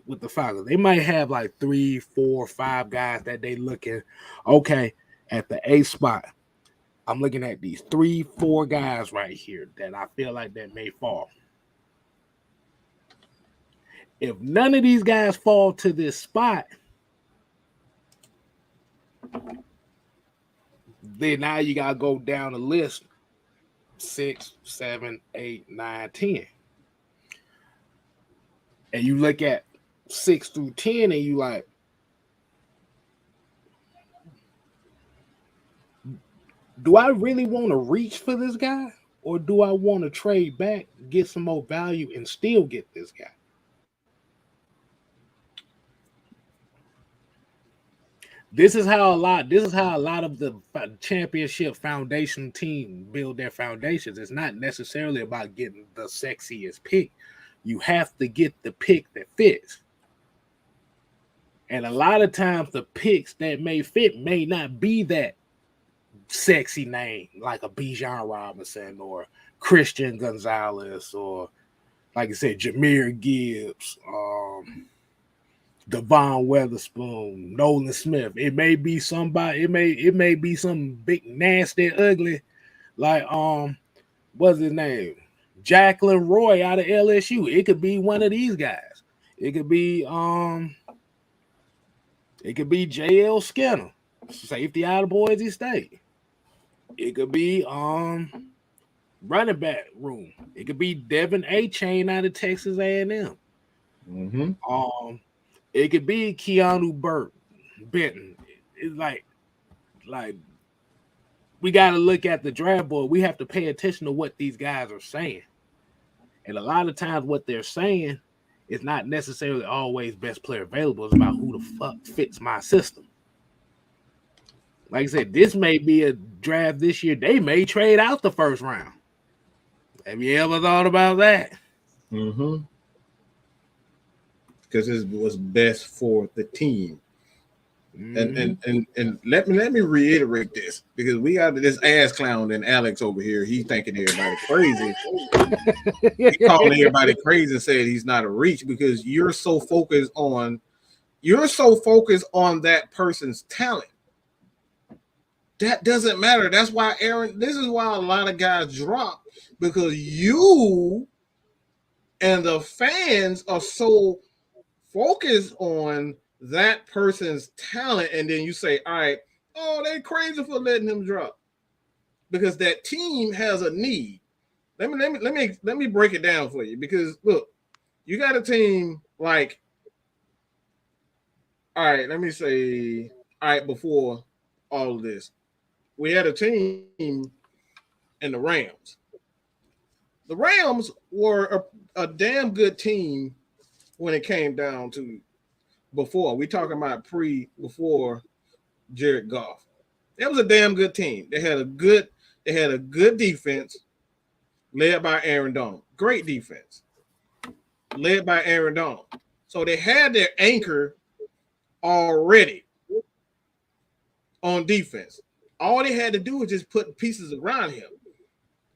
with the Falcons, they might have like 3, 4, 5 guys that they looking, okay, at the A spot. I'm looking at these 3, 4 guys right here that I feel like that may fall. If none of these guys fall to this spot, then now you gotta go down the list 6, 7, 8, 9, 10. And you look at 6 through 10 and you like, do I really want to reach for this guy? Or do I want to trade back, get some more value, and still get this guy? This is how a lot of the championship foundation team build their foundations. It's not necessarily about getting the sexiest pick. You have to get the pick that fits. And a lot of times the picks that may fit may not be that sexy name, like a Bijan Robinson or Christian Gonzalez, or like I said, Jahmyr Gibbs, Devon Witherspoon, Nolan Smith. It may be somebody, it may be some big nasty ugly, like what's his name? Jacqueline Roy out of LSU. It could be one of these guys. It could be JL Skinner, safety out of Boise State. It could be running back room. It could be Devin A. Chain out of Texas A&M. Mm-hmm. It could be Keanu Benton. It's like we got to look at the draft board. We have to pay attention to what these guys are saying. And a lot of times what they're saying is not necessarily always best player available. It's about who the fuck fits my system. Like I said, this may be a draft this year. They may trade out the first round. Have you ever thought about that? Mm-hmm. Because it was best for the team. Mm-hmm. And let me reiterate this, because we got this ass clown and Alex over here. He's thinking everybody crazy. He calling everybody crazy and said he's not a reach because you're so focused on that person's talent. That doesn't matter. That's why this is why a lot of guys drop, because you and the fans are so focused on that person's talent, and then you say, all right, oh, they crazy for letting him drop, because that team has a need. Let me break it down for you, because look, you got a team like, all right, let me say, all right, before all of this, we had a team in the Rams. The Rams were a damn good team when it came down to before. We talking about before Jared Goff. It was a damn good team. They had a good defense led by Aaron Donald. Great defense led by Aaron Donald. So they had their anchor already on defense. All they had to do was just put pieces around him.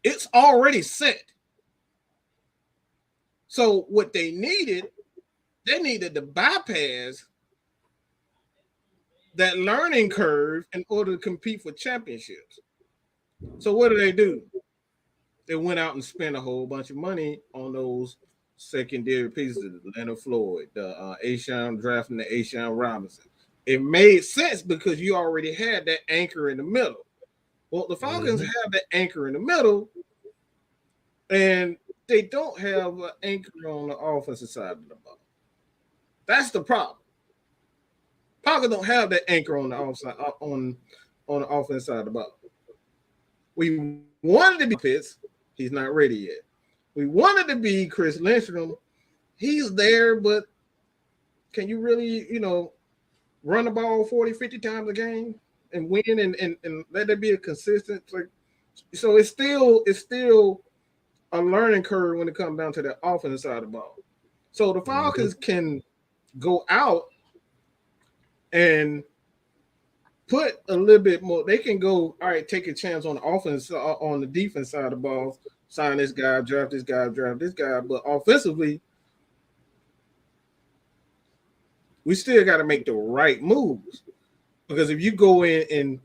It's already set. So what they needed to bypass that learning curve in order to compete for championships. So what do? They went out and spent a whole bunch of money on those secondary pieces, Leonard Floyd, the drafting the Ashawn Robinson. It made sense because you already had that anchor in the middle. Well, the Falcons have that anchor in the middle, and they don't have an anchor on the offensive side of the ball. That's the problem. Falcons don't have that anchor on the offside on the offensive side of the ball. We wanted to be Pitts. He's not ready yet. We wanted to be Chris Lindstrom. He's there, but can you really, run the ball 40, 50 times a game and win and let there be a consistent? So it's still a learning curve when it comes down to the offensive side of the ball. So the Falcons can go out and put a little bit more. They can go, all right, take a chance on the offense, on the defense side of the ball, sign this guy, draft this guy, draft this guy. But offensively, we still got to make the right moves, because if you go in and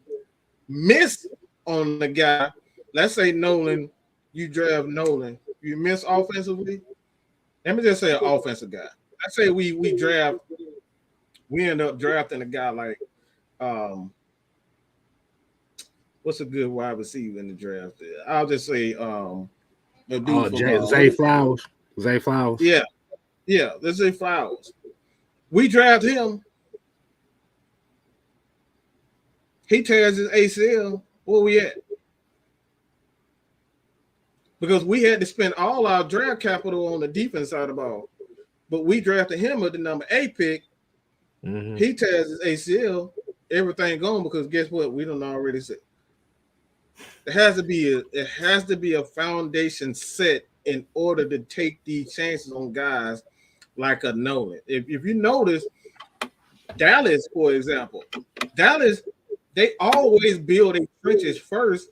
miss on the guy, let's say Nolan, you draft Nolan, you miss offensively. Let me just say an offensive guy. Let's say we end up drafting a guy like what's a good wide receiver in the draft? I'll just say Zay Flowers. Zay Flowers. Yeah, let's say Flowers. We draft him. He tears his ACL. Where we at? Because we had to spend all our draft capital on the defense side of the ball. But we drafted him with the number 8 pick. Mm-hmm. He tears his ACL. everything going because guess what? We don't already say it has to be a foundation set in order to take these chances on guys like a Nolan. If you notice, Dallas, for example, Dallas, they always build their trenches first.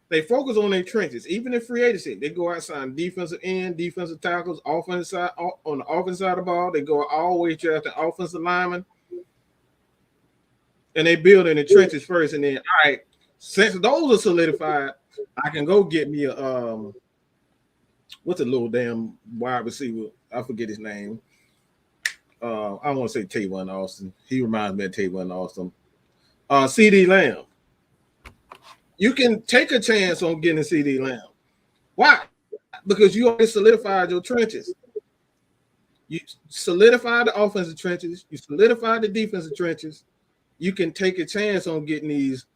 They focus on their trenches, even in free agency. They go outside defensive end, defensive tackles, offensive side on the offensive side of the ball. They go always draft an offensive lineman, and they build in the trenches first. And then, all right, since those are solidified, I can go get me a what's a little damn wide receiver? I forget his name. I want to say Tavon Austin. He reminds me of Tavon Austin. CD Lamb. You can take a chance on getting a CD Lamb. Why? Because you already solidified your trenches. You solidify the offensive trenches. You solidify the defensive trenches. You can take a chance on getting these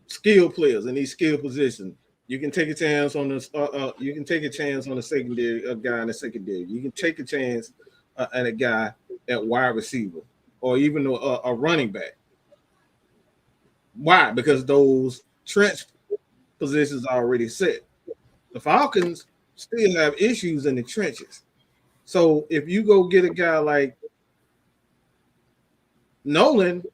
skill players in these skill positions. You can take a chance on this. You can take a chance on a secondary, a guy in the secondary. You can take a chance at a guy at wide receiver, or even a running back. Why? Because those trench positions are already set. The Falcons still have issues in the trenches. So if you go get a guy like Nolan,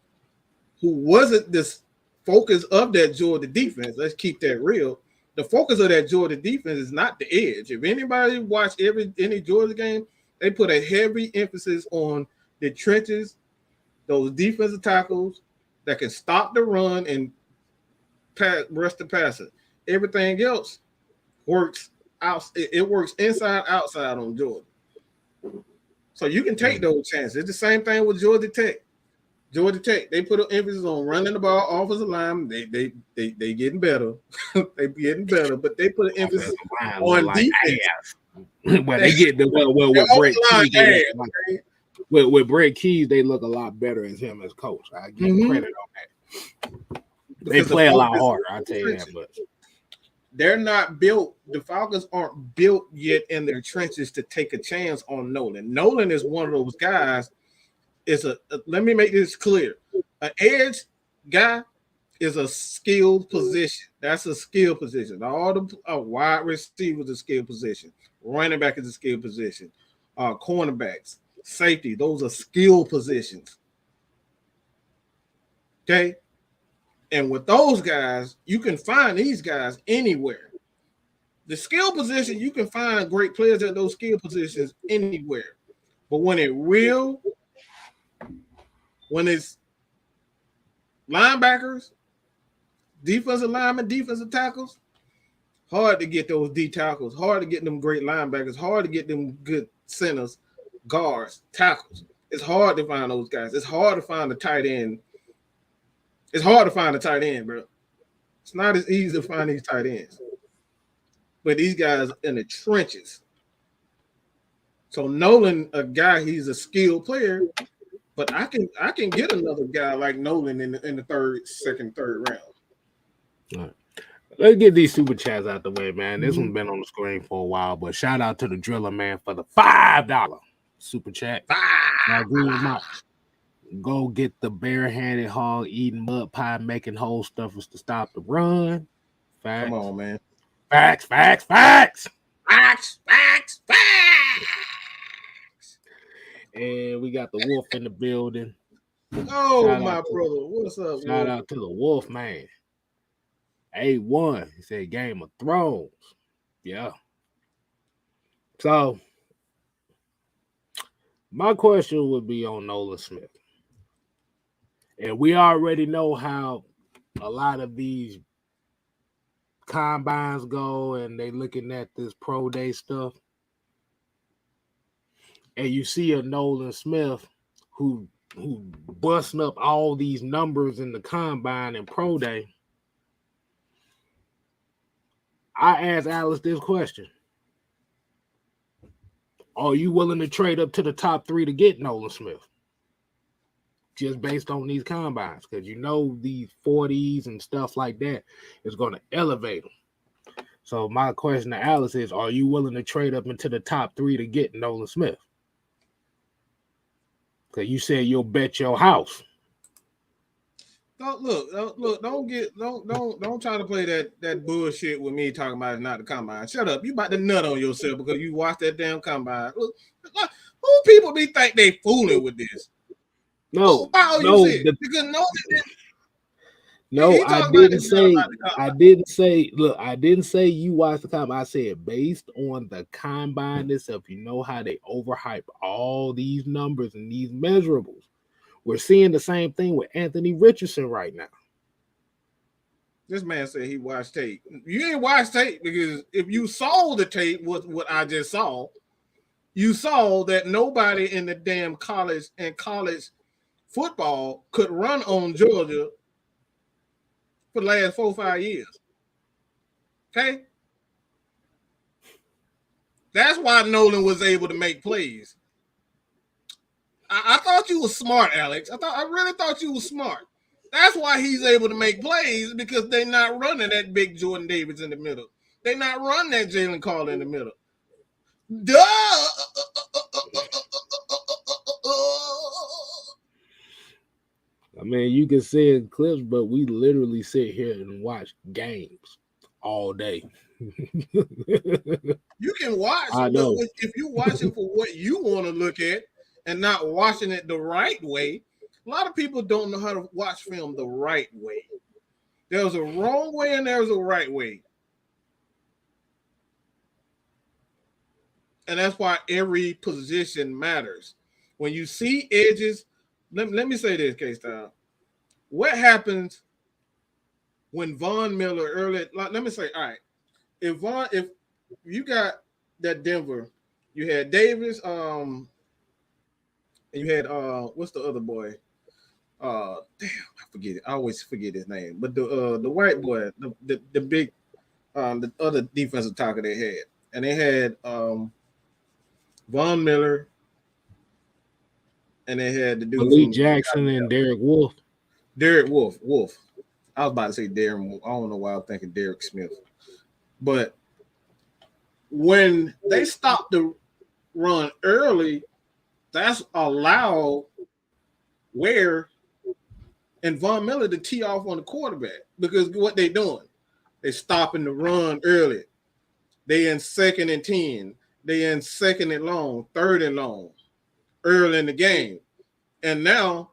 who wasn't this focus of that Georgia defense, let's keep that real. The focus of that Georgia defense is not the edge. If anybody watched any Georgia game, they put a heavy emphasis on the trenches, those defensive tackles that can stop the run and rush the passer. Everything else works out. It works inside, outside on Georgia. So you can take those chances. It's the same thing with Georgia Tech. Georgia Tech, they put an emphasis on running the ball, offensive line. They getting better. They getting better, but they put an emphasis on defense. Well, they get the with Brett Keys. With Brett Keys, they look a lot better as him as coach. I give credit on that. They play a lot harder. I tell you that much. They're not built. The Falcons aren't built yet in their trenches to take a chance on Nolan. Nolan is one of those guys. Let me make this clear. An edge guy is a skilled position. That's a skill position. All the wide receivers is a skill position. Running back is a skill position. Cornerbacks, safety, those are skill positions. Okay. And with those guys, you can find these guys anywhere. The skill position, you can find great players at those skill positions anywhere. But when it's linebackers, defensive linemen, defensive tackles, hard to get those D tackles, hard to get them great linebackers, hard to get them good centers, guards, tackles. It's hard to find those guys. It's hard to find the tight end. It's hard to find a tight end, bro. It's not as easy to find these tight ends. But these guys in the trenches. So Nolan, a guy, he's a skilled player. But I can get another guy like Nolan in the second, third round. All right. Let's get these super chats out the way, man. This one's been on the screen for a while, but shout out to the Driller Man for the $5 super chat. Now, go get the barehanded hog eating mud pie, making whole stuffers to stop the run. Facts. Come on, man. Facts. And we got the wolf in the building. Oh, my brother. What's up? Shout out to the wolf, man. A1. He said Game of Thrones. Yeah. So, my question would be on Nolan Smith. And we already know how a lot of these combines go and they looking at this pro day stuff. And you see a Nolan Smith who busting up all these numbers in the combine and pro day. I asked Alice this question. Are you willing to trade up to the top 3 to get Nolan Smith? Just based on these combines. Because you know these 40s and stuff like that is going to elevate them. So my question to Alice is, are you willing to trade up into the top 3 to get Nolan Smith? Cause you said you'll bet your house. Don't look. Don't try to play that bullshit with me talking about it's not the combine. Shut up. You about to nut on yourself because you watched that damn combine. Look, who people think they fooling with this? No, because no, I didn't say. Look, I didn't say you watched the combine. I said based on the combine itself. You know how they overhype all these numbers and these measurables. We're seeing the same thing with Anthony Richardson right now. This man said he watched tape. You ain't watched tape because if you saw the tape, what I just saw, you saw that nobody in the damn college football could run on Georgia for the last 4 or 5 years. Okay? That's why Nolan was able to make plays. I thought you were smart, Alex. I really thought you were smart. That's why he's able to make plays because they're not running that big Jordan Davis in the middle. They're not running that Jalen Carter in the middle. Duh! I mean, you can see in clips, but we literally sit here and watch games all day. You can watch, I know. But if you watch it for what you want to look at and not watching it the right way, a lot of people don't know how to watch film the right way. There's a wrong way and there's a right way. And that's why every position matters. When you see edges, let me say this, Kstylzz. What happens when Von Miller early? Let me say, all right, if you got that Denver, you had Davis, and you had what's the other boy? Damn, I forget it. I always forget his name. But the white boy, the big the other defensive tackle they had. And they had Von Miller, and they had the dude Malik Jackson and Derek Wolfe. Derek Wolfe. I was about to say Darren Wolfe. I don't know why I'm thinking Derek Smith. But when they stopped the run early, that's allowed Ware and Von Miller to tee off on the quarterback because what they doing? They stopping the run early. They in 2nd and 10. They in 2nd and long, 3rd and long, early in the game. And now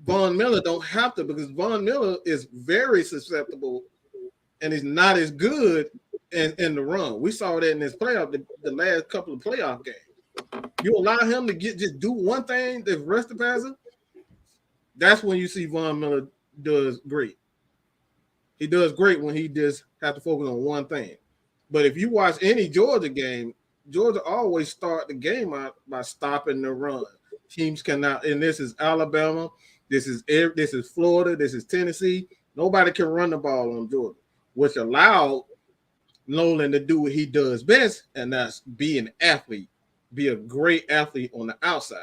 Von Miller don't have to because Von Miller is very susceptible and is not as good in the run. We saw that in this playoff, the last couple of playoff games. You allow him to just do one thing, the rest of the passer, that's when you see Von Miller does great. He does great when he just have to focus on one thing. But if you watch any Georgia game, Georgia always start the game out by stopping the run. Teams cannot, and this is Alabama, this is Florida, this is Tennessee. Nobody can run the ball on Georgia, which allowed Nolan to do what he does best, and that's be an athlete, be a great athlete on the outside.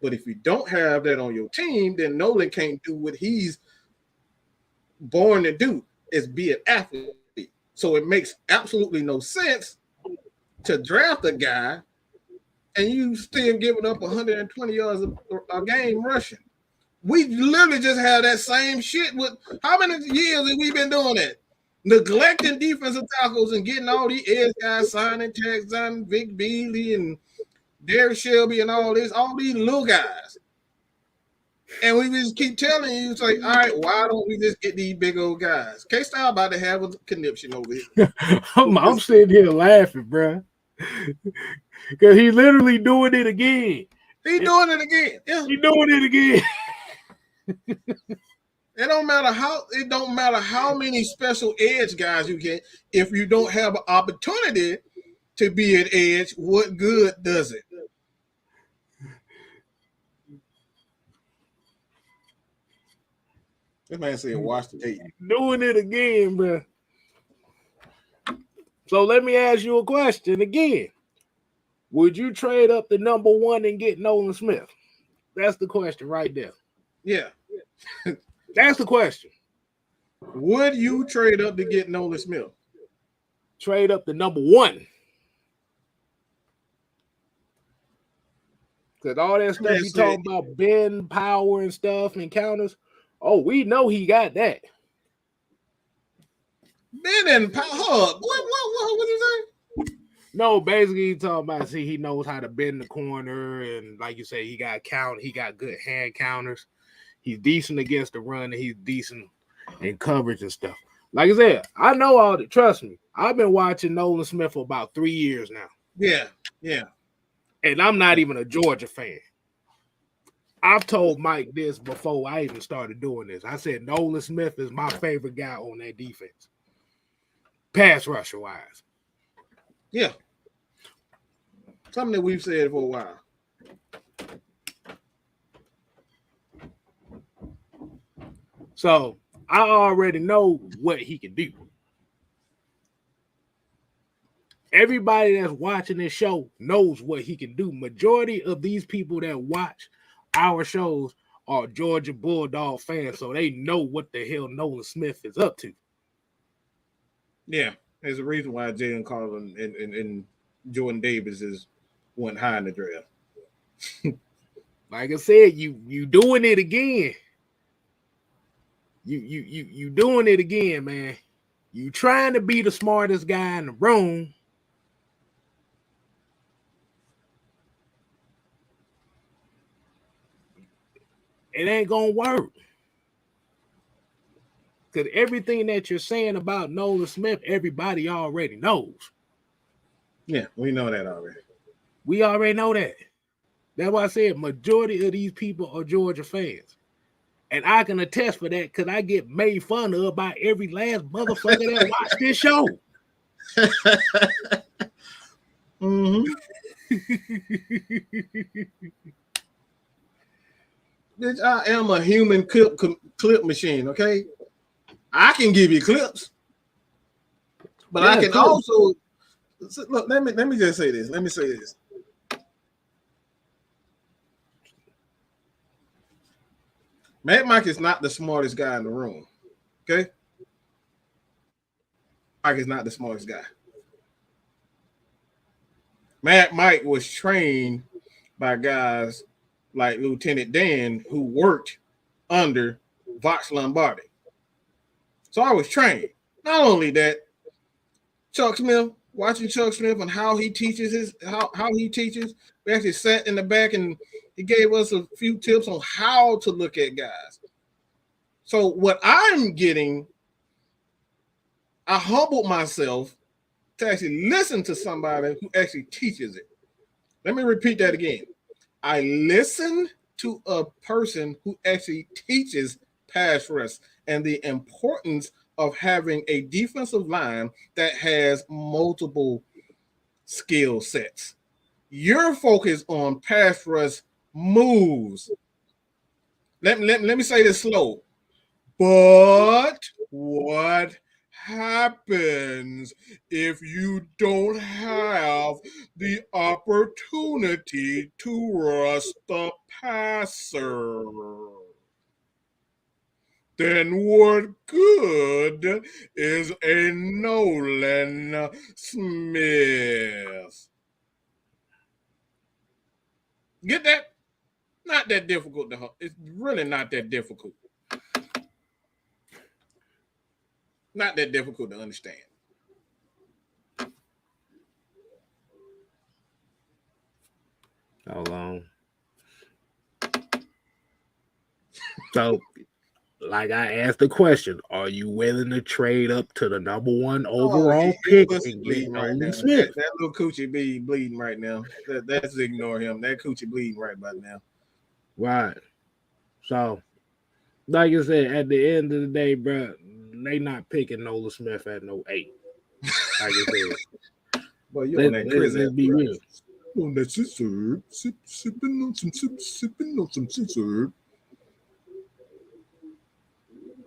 But if you don't have that on your team, then Nolan can't do what he's born to do, is be an athlete. So it makes absolutely no sense to draft a guy and you still giving up 120 yards a game rushing. We literally just had that same shit with how many years have we been doing that? Neglecting defensive tackles and getting all these edge guys signing tags on Vic Beasley and Derek Shelby and all these little guys. And we just keep telling you, it's like, all right, why don't we just get these big old guys? Kstylzz about to have a conniption over here. I'm sitting here laughing, bro. Because he's literally doing it again. He's doing it again. Yeah. He's doing it again. It don't matter how many special edge guys you get. If you don't have an opportunity to be an edge, what good does it? This man said, watch the tape. Doing it again, bro. So let me ask you a question again. Would you trade up the number 1 and get Nolan Smith? That's the question right there. Yeah. That's the question. Would you trade up to get Nolan Smith? Trade up the number 1. Because all that stuff you talking about, bend, power, and stuff, and counters. Oh, we know he got that. Bend and power. What you say? No, basically, he's talking about, see, he knows how to bend the corner, and like you say, he got good hand counters. He's decent against the run, and he's decent in coverage and stuff. Like I said, I know all that. Trust me, I've been watching Nolan Smith for about 3 years now. Yeah. And I'm not even a Georgia fan. I've told Mike this before I even started doing this. I said Nolan Smith is my favorite guy on that defense, pass rusher wise. Yeah. Something that we've said for a while. So I already know what he can do. Everybody that's watching this show knows what he can do. Majority of these people that watch our shows are Georgia Bulldog fans, so they know what the hell Nolan Smith is up to. Yeah, there's a reason why Jalen Carter and Jordan Davis went high in the draft. Like I said, you doing it again. You doing it again, man. You trying to be the smartest guy in the room. It ain't gonna work. Because everything that you're saying about Nolan Smith, everybody already knows. Yeah, we know that already. We already know that. That's why I said majority of these people are Georgia fans. And I can attest for that because I get made fun of by every last motherfucker that watch this show. Mm-hmm. Bitch, I am a human clip machine, okay? I can give you clips, but I can also look. Let me just say this. Let me say this. Mad Mike is not the smartest guy in the room, okay? Mike is not the smartest guy. Mad Mike was trained by guys like Lieutenant Dan who worked under Vox Lombardi. So I was trained. Not only that, Chuck Smith, watching Chuck Smith and how he teaches how he teaches. We actually sat in the back and he gave us a few tips on how to look at guys. So what I'm getting, I humbled myself to actually listen to somebody who actually teaches it. Let me repeat that again. I listened to a person who actually teaches pass rush and the importance of having a defensive line that has multiple skill sets. You're focused on pass rush moves. Let me say this slow. But what happens if you don't have the opportunity to rush the passer? Then what good is a Nolan Smith? Get that? Not that difficult. It's really not that difficult. Not that difficult to understand. Hold on. So, like I asked the question, are you willing to trade up to the number one overall pick and get Nolan Smith? That little coochie be bleeding right now. That's ignore him. That coochie bleeding right about now. Right. So, like I said, at the end of the day, bro, they not picking Nolan Smith at no 8. Like I said. Boy, you on that Chris. Let's be real. On that scissor, sipping on some scissor.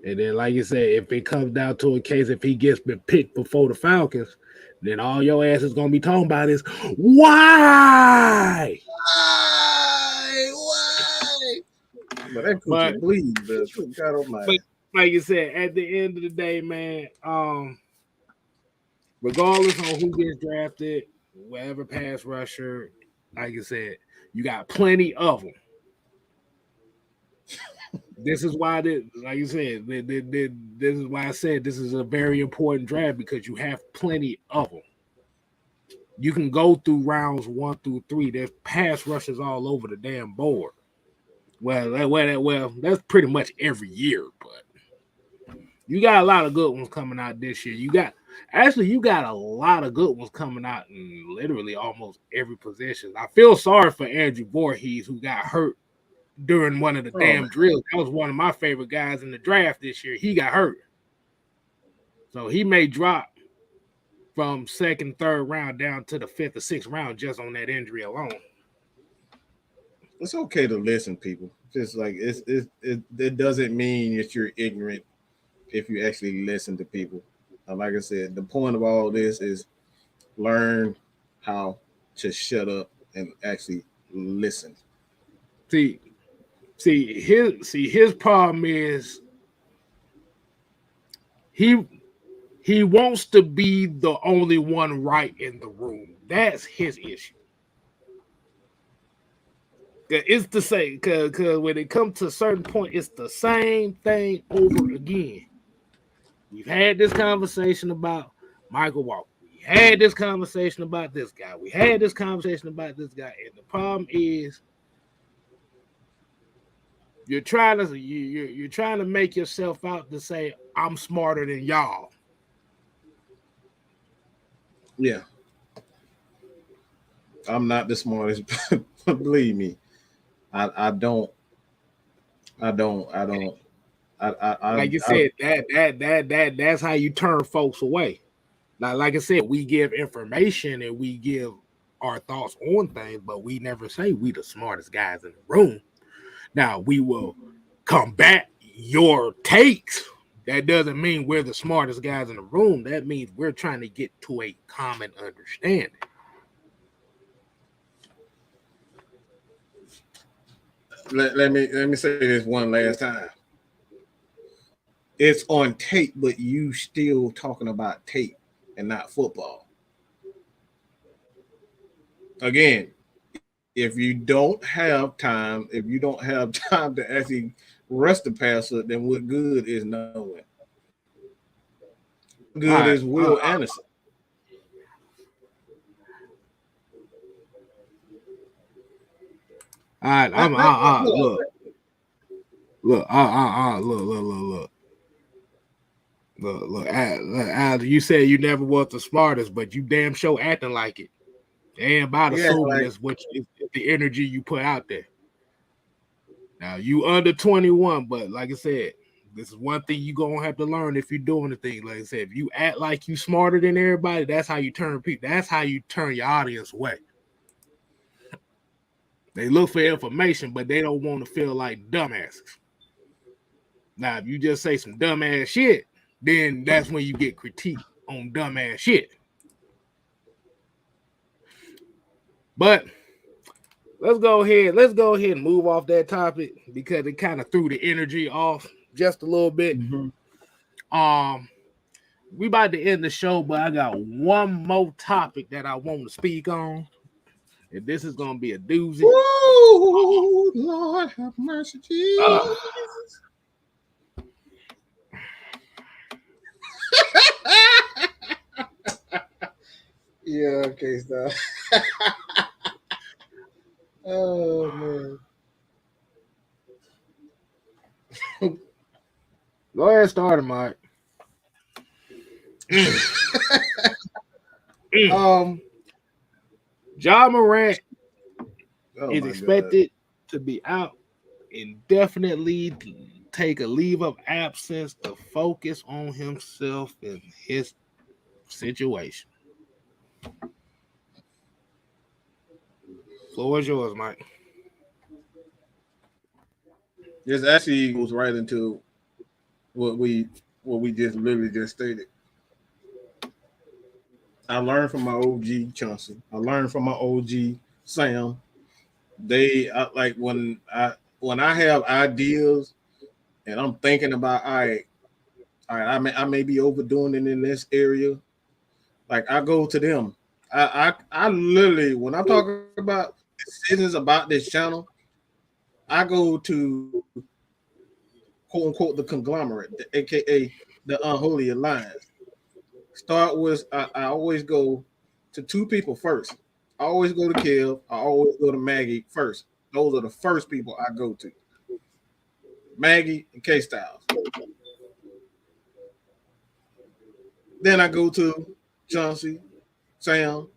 And then, like you said, if it comes down to a case, if he gets been picked before the Falcons, then all your ass is gonna be talking about is why? But that coochie bleeds, but God almighty. Like you said, at the end of the day, man, regardless on who gets drafted, whatever pass rusher, like you said, You got plenty of them. This is why, like you said, this is why I said this is a very important draft because you have plenty of them. You can go through rounds 1 through 3. There's pass rushes all over the damn board. Well, that's pretty much every year, but you got a lot of good ones coming out this year. You got a lot of good ones coming out in literally almost every position. I feel sorry for Andrew Voorhees, who got hurt during one of the damn drills. That was one of my favorite guys in the draft this year. He got hurt. So he may drop from second, third round down to the 5th or 6th round just on that injury alone. It's okay to listen, people. Just like it doesn't mean that you're ignorant if you actually listen to people. Like I said, the point of all this is learn how to shut up and actually listen. See, his problem is he wants to be the only one right in the room. That's his issue. It's the same because when it comes to a certain point, it's the same thing over again. We've had this conversation about Michael Walker. We had this conversation about this guy. We had this conversation about this guy. And the problem is you're trying to make yourself out to say, I'm smarter than y'all. Yeah. I'm not the smartest. Believe me. I don't. Like you said, that's how you turn folks away. Like I said, we give information and we give our thoughts on things, but we never say we the smartest guys in the room. Now we will combat your takes. That doesn't mean we're the smartest guys in the room. That means we're trying to get to a common understanding. Let me say this one last time. It's on tape, but you still talking about tape and not football. Again, if you don't have time to actually rush the passer, then what good is knowing? Good is Will Anderson. All right, look. Al, you said you never was the smartest, but you damn sure acting like it. And about assuming that's what the energy you put out there. Now you under 21, but like I said, this is one thing you're gonna have to learn if you're doing the thing. Like I said, if you act like you smarter than everybody, that's how you turn people. That's how you turn your audience away. They look for information, but they don't want to feel like dumbasses. Now, if you just say some dumbass shit, then that's when you get critiqued on dumbass shit. But let's go ahead and move off that topic because it kind of threw the energy off just a little bit. Mm-hmm. We about to end the show, but I got one more topic that I want to speak on. And this is gonna be a doozy. Oh, Lord have mercy, Jesus. Yeah, okay, stop. Oh man. Go ahead and start it, Mike. Ja Morant is expected to be out indefinitely, take a leave of absence to focus on himself and his situation. Floor is yours, Mike. This actually goes right into what we just literally just stated. I learned from my OG Chauncey. I learned from my OG Sam. Like when I have ideas and I'm thinking about all right, I may be overdoing it in this area. Like I go to them. I literally when I'm talking about decisions about this channel, I go to quote unquote the conglomerate, aka the unholy alliance. Start with I always go to two people first. I always go to Kev. I always go to Maggie first. Those are the first people I go to. Maggie and Kstylzz. Then I go to Chauncey, Sam,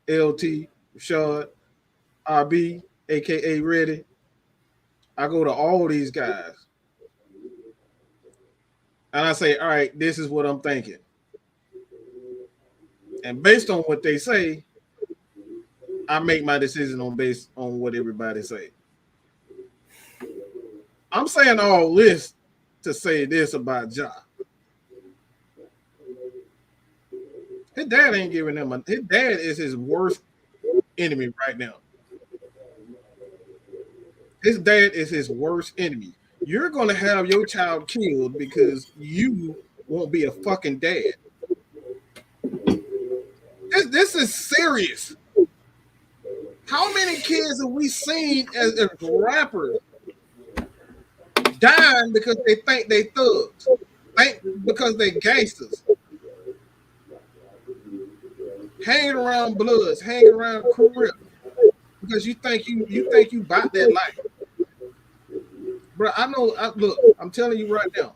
LT, Rashad, RB, aka Ready. I go to all these guys. And I say, all right, this is what I'm thinking. And based on what they say, I make my decision on based on what everybody say. I'm saying all this to say this about Ja. His dad ain't giving him his dad is his worst enemy right now. His dad is his worst enemy. You're gonna have your child killed because you won't be a fucking dad. This is serious. How many kids have we seen as rappers dying because they think they thugs, because they gangsters, hanging around Bloods, hanging around Crip, because you think you bought that life, bro. I know. Look, I'm telling you right now.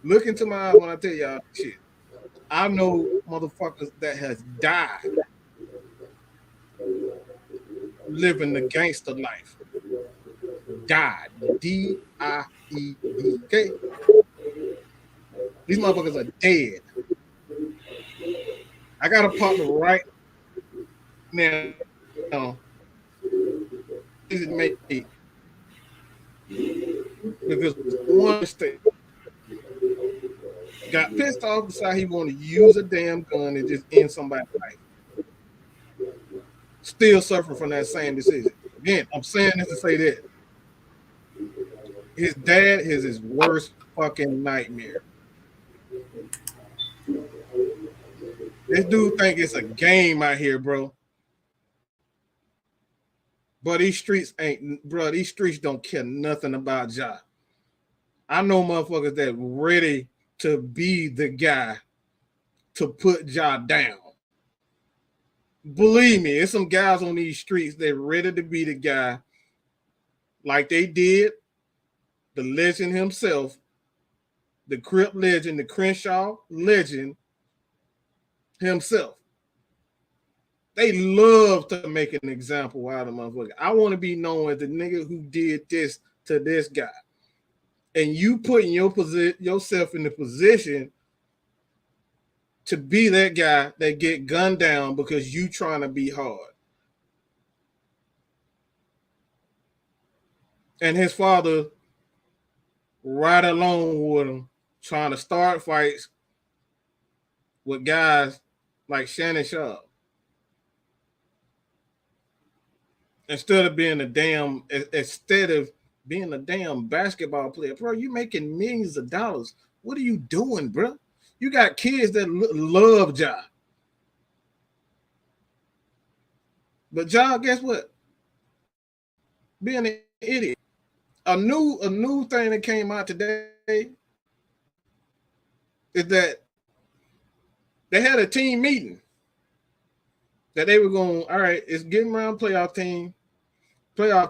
Look into my eyes when I tell y'all shit. I know motherfuckers that has died living the gangster life. Died. D-I-E-D-K. These motherfuckers are dead. I got a partner right now. Is it make because one mistake got pissed off, decided he wanted to use a damn gun and just end somebody's life. Still suffering from that same decision. Again, I'm saying this to say that his dad is his worst fucking nightmare. This dude think it's a game out here, bro. But these streets ain't, bro. These streets don't care nothing about Ja. I know motherfuckers that ready to be the guy to put Ja down. Believe me, there's some guys on these streets that ready to be the guy, like they did the legend himself, the Crip legend, the Crenshaw legend himself. They love to make an example out of motherfucker. I want to be known as the nigga who did this to this guy. And you putting yourself in the position to be that guy that get gunned down because you trying to be hard. And his father right along with him, trying to start fights with guys like Shannon Sharp. Instead of being a damn basketball player, bro, you making millions of dollars. What are you doing, bro? You got kids that love Ja. But Ja, guess what? Being an idiot. A new thing that came out today is that they had a team meeting that they were going, all right, it's getting around playoff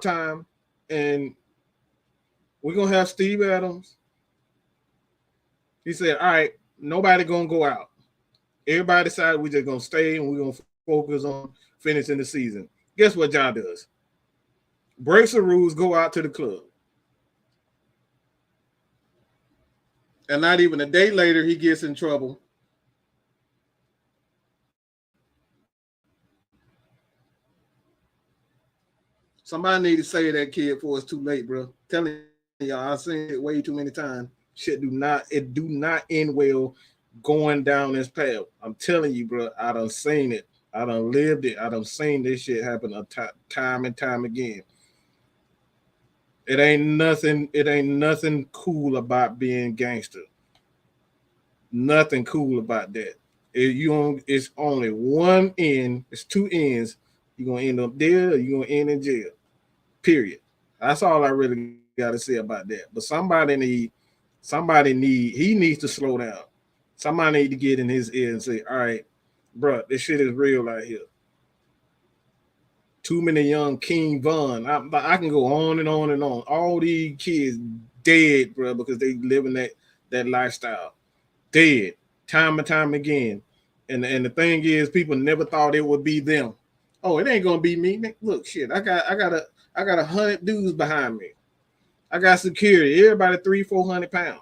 time, and we're going to have Steve Adams. He said, all right, nobody going to go out. Everybody decided we're just going to stay and we're going to focus on finishing the season. Guess what Ja does? Breaks the rules, go out to the club. And not even a day later, he gets in trouble. Somebody need to save that kid before it's too late, bro. Telling y'all, I've seen it way too many times. Shit do not end well going down this path. I'm telling you, bro, I done seen it. I done lived it. I done seen this shit happen time and time again. It ain't nothing cool about being gangster. Nothing cool about that. It's only one end. It's two ends. You're gonna end up there, or you're gonna end in jail. Period. That's all I really got to say about that. But he needs to slow down. Somebody need to get in his ear and say, all right, bro, this shit is real out here. Too many young King Von. I can go on and on and on. All these kids dead, bro, because they live in that lifestyle. Dead. Time and time again. And the thing is, people never thought it would be them. Oh, it ain't gonna be me. Look, shit, I got 100 dudes behind me. I got security. Everybody 300-400 pounds.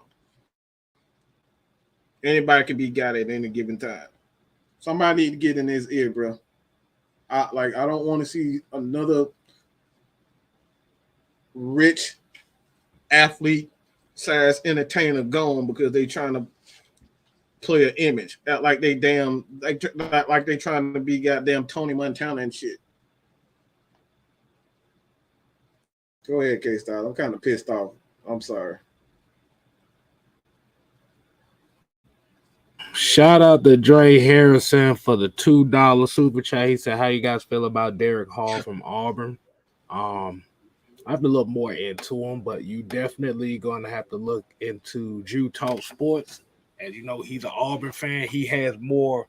Anybody can be got at any given time. Somebody need to get in his ear, bro. I don't want to see another rich athlete size entertainer gone because they trying to play an image. Like they trying to be goddamn Tony Montana and shit. Go ahead, Kstylzz. I'm kind of pissed off. I'm sorry. Shout out to Dre Harrison for the $2 super chat. He said, how you guys feel about Derek Hall from Auburn? I have to look more into him, but you definitely going to have to look into Jew Talk Sports. As you know, he's an Auburn fan. He has more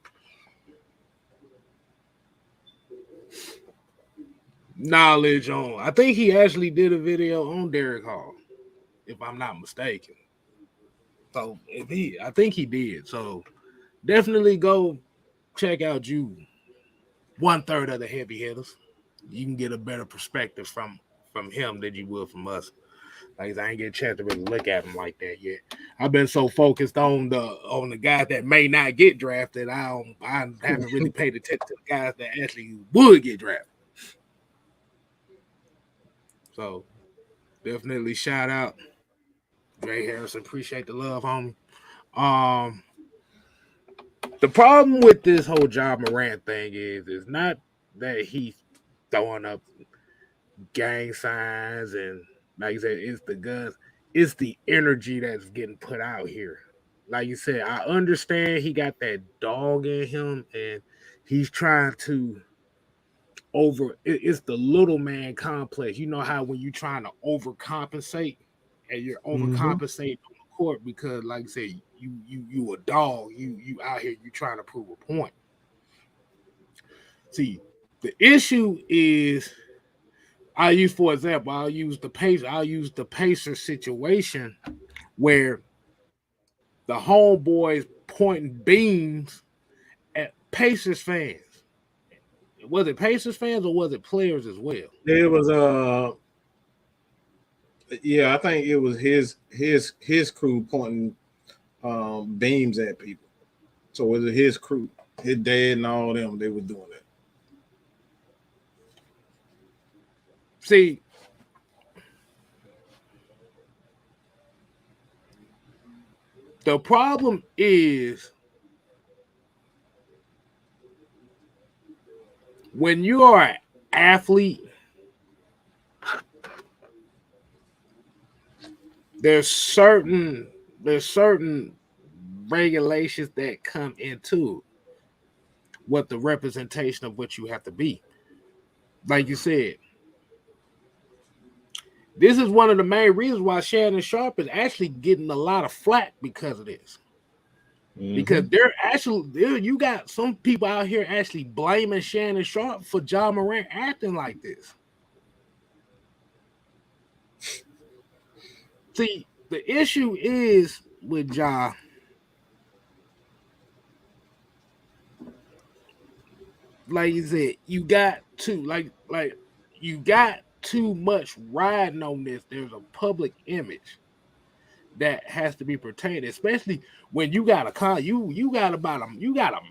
knowledge on. I think he actually did a video on Derek Hall, if I'm not mistaken. So I think he did. So definitely go check out you 1/3 of the heavy hitters. You can get a better perspective from him than you will from us. Like I ain't get a chance to really look at him like that yet. I've been so focused on the guys that may not get drafted. I haven't really paid attention to the guys that actually would get drafted. So definitely shout out Dre Harrison. Appreciate the love, homie. The problem with this whole Ja Morant thing is not that he's throwing up gang signs and like you said, it's the guns, it's the energy that's getting put out here. Like you said, I understand he got that dog in him and he's trying to it's the little man complex. You know how when you're trying to overcompensate and you're overcompensating on the court because, like I said, you a dog. You out here, you trying to prove a point. See, the issue is, for example, I'll use the Pacer situation where the homeboys pointing beams at Pacers fans. Was it Pacers fans or was it players as well? It was I think it was his crew pointing beams at people. So was it his crew, his dad and all them? They were doing that. See, the problem is when you are an athlete, there's certain regulations that come into what the representation of what you have to be. Like you said, this is one of the main reasons why Shannon Sharpe is actually getting a lot of flack because of this. Because you got some people out here actually blaming Shannon Sharpe for Ja Morant acting like this. See, the issue is with Ja. Like you said, you got too much riding on this. There's a public image that has to be protected, especially when you got a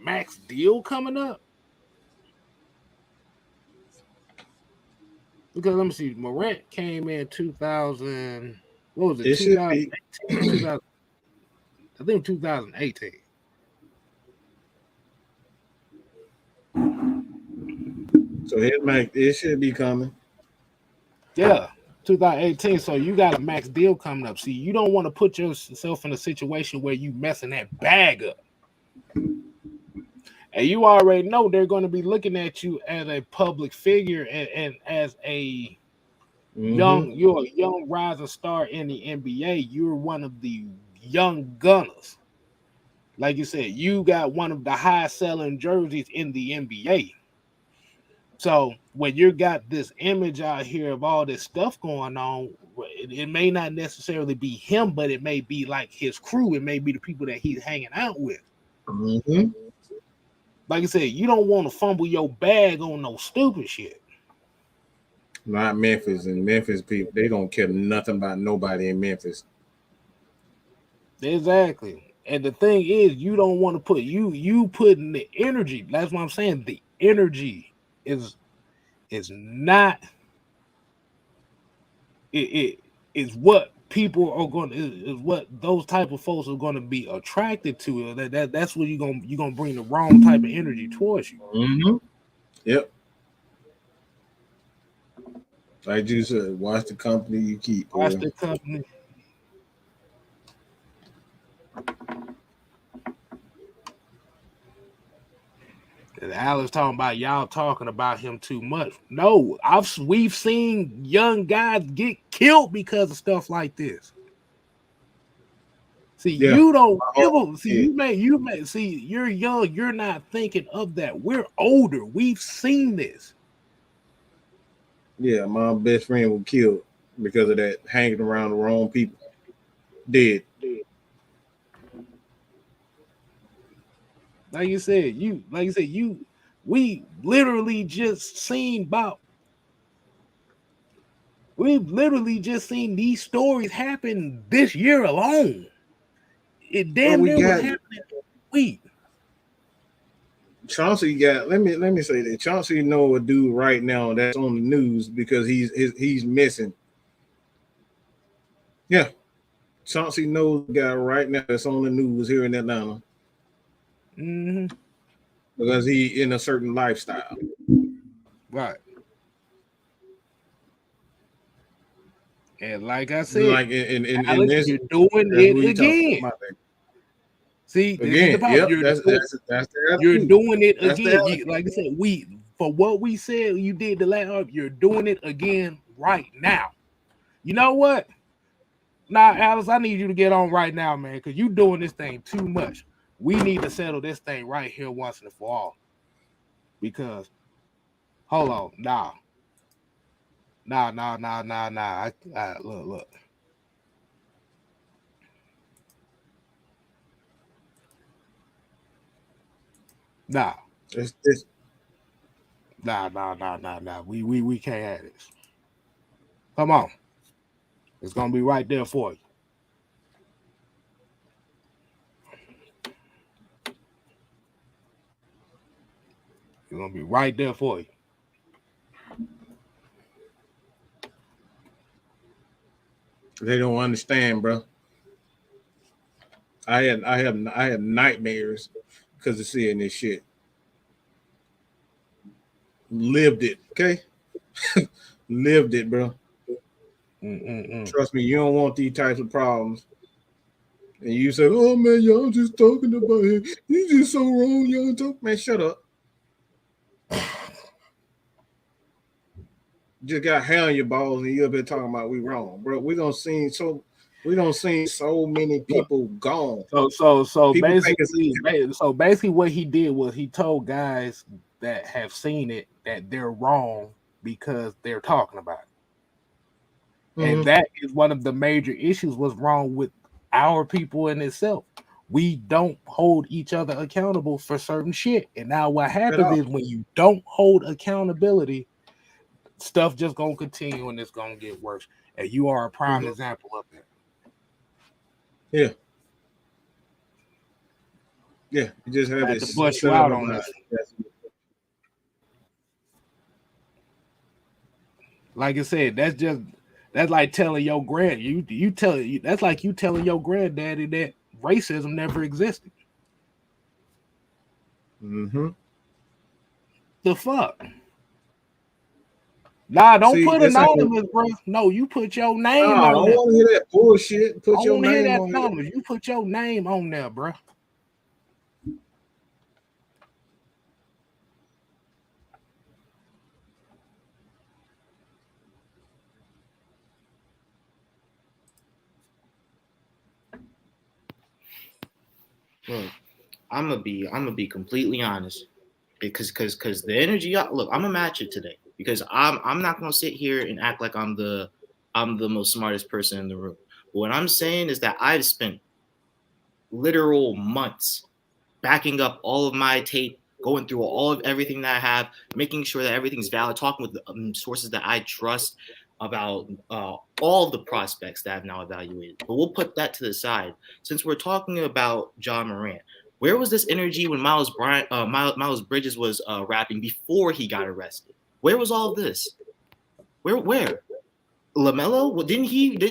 max deal coming up. Because let me see, Morant came in 2000. What was it? 2018. I think 2018. So it should be coming. Yeah, 2018. So you got a max deal coming up. See, you don't want to put yourself in a situation where you messing that bag up. And you already know they're going to be looking at you as a public figure and as a you're a young rising star in the NBA. You're one of the young gunners. Like you said, you got one of the highest selling jerseys in the NBA. So when you got this image out here of all this stuff going on, it may not necessarily be him, but it may be like his crew. It may be the people that he's hanging out with. Like I said, you don't want to fumble your bag on no stupid shit. Not Memphis. And Memphis people, they don't care nothing about nobody in Memphis. Exactly. And the thing is, you don't want to put you putting the energy. That's what I'm saying. The energy is not it is what people are going to is what those type of folks are going to be attracted to. That's what you're gonna bring the wrong type of energy towards you. Yep. Like you said, watch the company you keep. Watch the company. And Alex talking about y'all talking about him too much. No, we've seen young guys get killed because of stuff like this. See, you don't give a see. You may see. You're young. You're not thinking of that. We're older. We've seen this. Yeah, my best friend was killed because of that, hanging around the wrong people. Dead. Like you said, we literally just seen we've literally just seen these stories happen this year alone. It damn near was happening every week. Chauncey got let me say that Chauncey know a dude right now that's on the news because he's missing. Yeah. Chauncey knows a guy right now that's on the news here in Atlanta. Because he in a certain lifestyle. Right. And like I said, like in Alex, you're doing it again. See, again, yep, you're doing it again. Like I said, for what we said you did the last, you're doing it again right now. You know what? Nah, Alex, I need you to get on right now, man, because you're doing this thing too much. We need to settle this thing right here once and for all. Because, hold on, nah. Look. Nah. Nah. We can't have this. Come on. It's gonna be right there for you. It's gonna be right there for you. They don't understand, bro. I had nightmares because of seeing this shit. Lived it, okay? Lived it, bro. Trust me, you don't want these types of problems. And you said, "Oh man, y'all just talking about him. You just so wrong, y'all talk." Man, shut up. Just got hair on your balls, and you up here talking about we wrong, bro. We don't see so many people gone. So basically, what he did was he told guys that have seen it that they're wrong because they're talking about it. And that is one of the major issues. What's wrong with our people in itself? We don't hold each other accountable for certain shit. And now what happens is when you don't hold accountability, stuff just gonna continue and it's gonna get worse. And you are a prime example of that. Yeah. Yeah, you just have to bust you out on this. Like I said, that's like telling your that's like you telling your granddaddy that racism never existed. The fuck? Nah, don't put anonymous, bro. No, you put your name on there. I don't want to hear that bullshit. Put your name on there. You put your name on there, bro. Look, I'm gonna be completely honest, because the energy. Look, I'm gonna match it today because I'm not gonna sit here and act like I'm the most smartest person in the room. What I'm saying is that I've spent literal months backing up all of my tape, going through all of everything that I have, making sure that everything's valid, talking with sources that I trust about all of the prospects that I've now evaluated. But we'll put that to the side. Since we're talking about John Morant, where was this energy when Miles Bridges was rapping before he got arrested? Where was all of this? Where? LaMelo,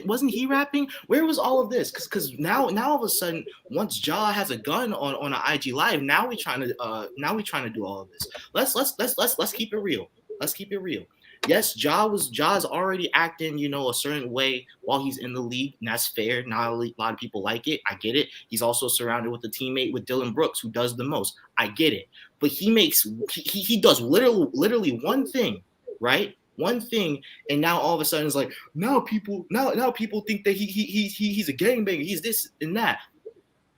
wasn't he rapping? Where was all of this? Because now all of a sudden, once Ja has a gun on an IG live, now we're trying to do all of this. Let's keep it real. Let's keep it real. Yes, Ja's already acting, a certain way while he's in the league, and that's fair. Not a lot of people like it. I get it. He's also surrounded with a teammate with Dylan Brooks, who does the most. I get it. But he does literally one thing, right? One thing, and now all of a sudden it's like now people think that he's a gangbanger, he's this and that.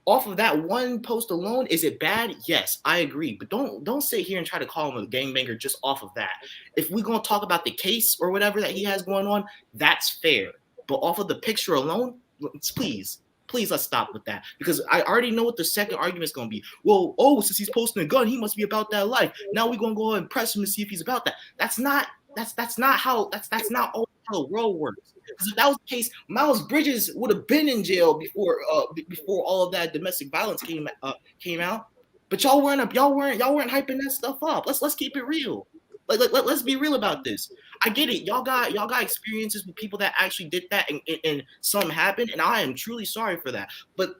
Off of that one post alone, is it bad? Yes, I agree. But don't sit here and try to call him a gangbanger just off of that. If we're gonna talk about the case or whatever that he has going on, that's fair. But off of the picture alone, please let's stop with that, because I already know what the second argument is going to be. Well, since he's posting a gun, he must be about that life. Now we're going to go ahead and press him to see if he's about that. That's not how the world works. Because if that was the case, Miles Bridges would have been in jail before all of that domestic violence came out. But y'all weren't hyping that stuff up. Let's keep it real. Let's be real about this. I get it. Y'all got experiences with people that actually did that, and some happened, and I am truly sorry for that. But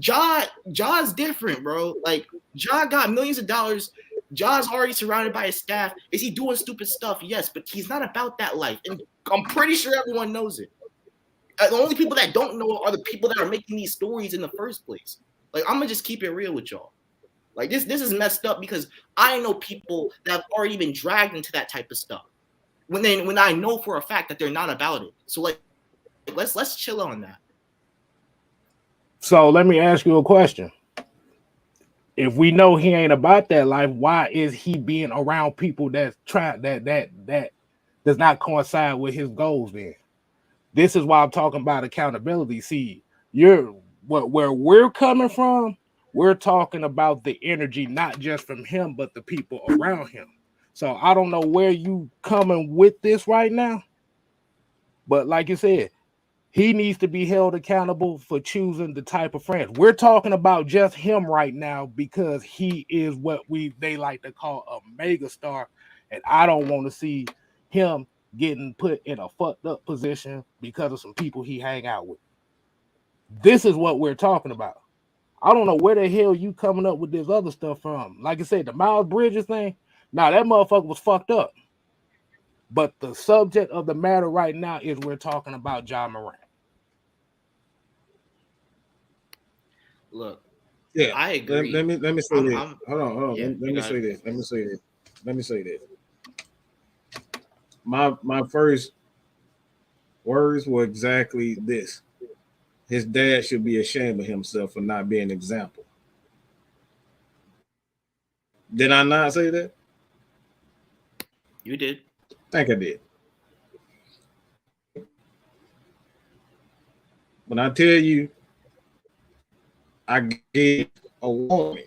Ja's different, bro. Like, Ja got millions of dollars. Ja's already surrounded by his staff. Is he doing stupid stuff? Yes, but he's not about that life, and I'm pretty sure everyone knows it. The only people that don't know are the people that are making these stories in the first place. Like, I'm gonna just keep it real with y'all. Like, this is messed up, because I know people that have already been dragged into that type of stuff when I know for a fact that they're not about it. So, like, let's chill on that. So let me ask you a question. If we know he ain't about that life, why is he being around people that's trying that does not coincide with his goals? Then this is why I'm talking about accountability. See, where we're coming from. We're talking about the energy, not just from him, but the people around him. So I don't know where you coming with this right now. But like you said, he needs to be held accountable for choosing the type of friends. We're talking about just him right now because he is what they like to call a mega star. And I don't want to see him getting put in a fucked up position because of some people he hang out with. This is what we're talking about. I don't know where the hell you coming up with this other stuff from. Like I said, the Miles Bridges thing, that motherfucker was fucked up. But the subject of the matter right now is we're talking about John Morant. Look, yeah, I agree. Let me say this. Hold on. Yeah, let me say this. My first words were exactly this. His dad should be ashamed of himself for not being an example. Did I not say that? You did. I think I did. When I tell you, I gave a warning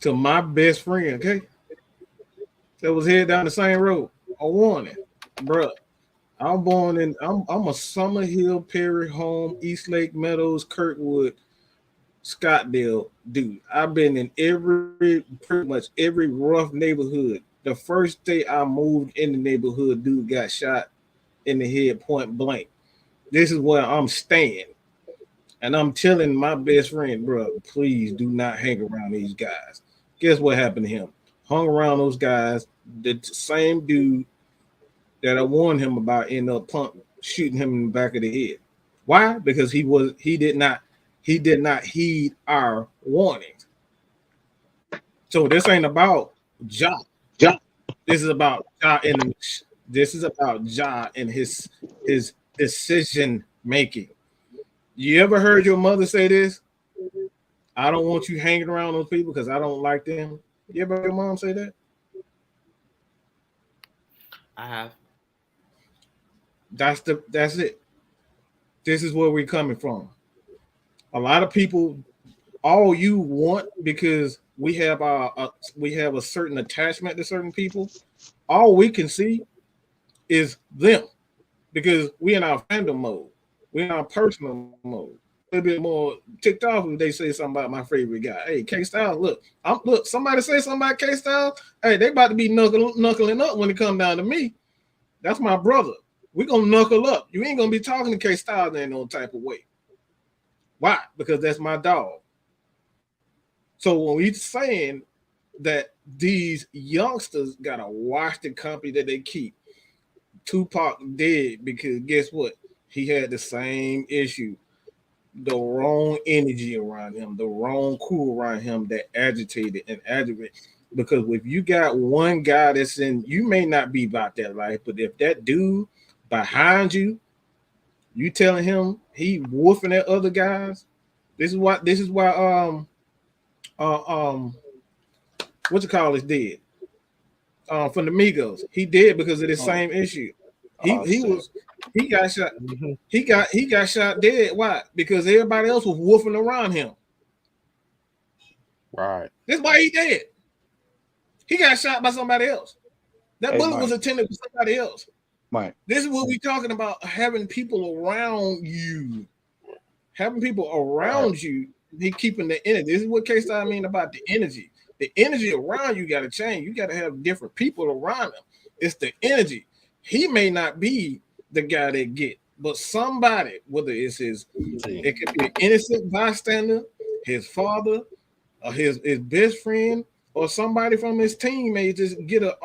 to my best friend, okay? That was headed down the same road. A warning, bro. I'm a Summer Hill, Perry Home, East Lake Meadows, Kirkwood, Scottsdale dude. I've been in pretty much every rough neighborhood. The first day I moved in the neighborhood, dude got shot in the head point blank. This is where I'm staying. And I'm telling my best friend, bro, please do not hang around these guys. Guess what happened to him? Hung around those guys, the same dude that I warned him about ended up shooting him in the back of the head. Why? Because he did not heed our warnings. So this ain't about Ja. This is about Ja and his decision making. You ever heard your mother say this? I don't want you hanging around those people because I don't like them. You ever heard your mom say that? I have. That's it. This is where we're coming from. A lot of people, all you want because we have a certain attachment to certain people. All we can see is them because we in our fandom mode. We in our personal mode. A little bit more ticked off if they say something about my favorite guy. Hey, Kstylzz, look. Somebody say something about Kstylzz. Hey, they about to be knuckling up when it come down to me. That's my brother. We're gonna knuckle up. You ain't gonna be talking to Kstylzz in no type of way. Why? Because that's my dog. So when we saying that these youngsters gotta watch the company that they keep, Tupac dead because guess what? He had the same issue. The wrong energy around him, the wrong crew around him that agitated and aggravated. Because if you got one guy that's in, you may not be about that life, but if that dude behind you, you telling him he woofing at other guys, this is why what you call is dead. From the Migos. He did because of the same issue. He got shot. Mhm. He got shot dead. Why? Because everybody else was woofing around him. Right. That's why he dead. He got shot by somebody else. That bullet was intended for somebody else. Mike. This is what we're talking about, having people around you. Having people around you, he keeping the energy. This is what Kstylzz mean about the energy. The energy around you got to change. You got to have different people around him. It's the energy. He may not be the guy that get, but somebody, whether it's it could be an innocent bystander, his father, or his best friend, or somebody from his team may just get a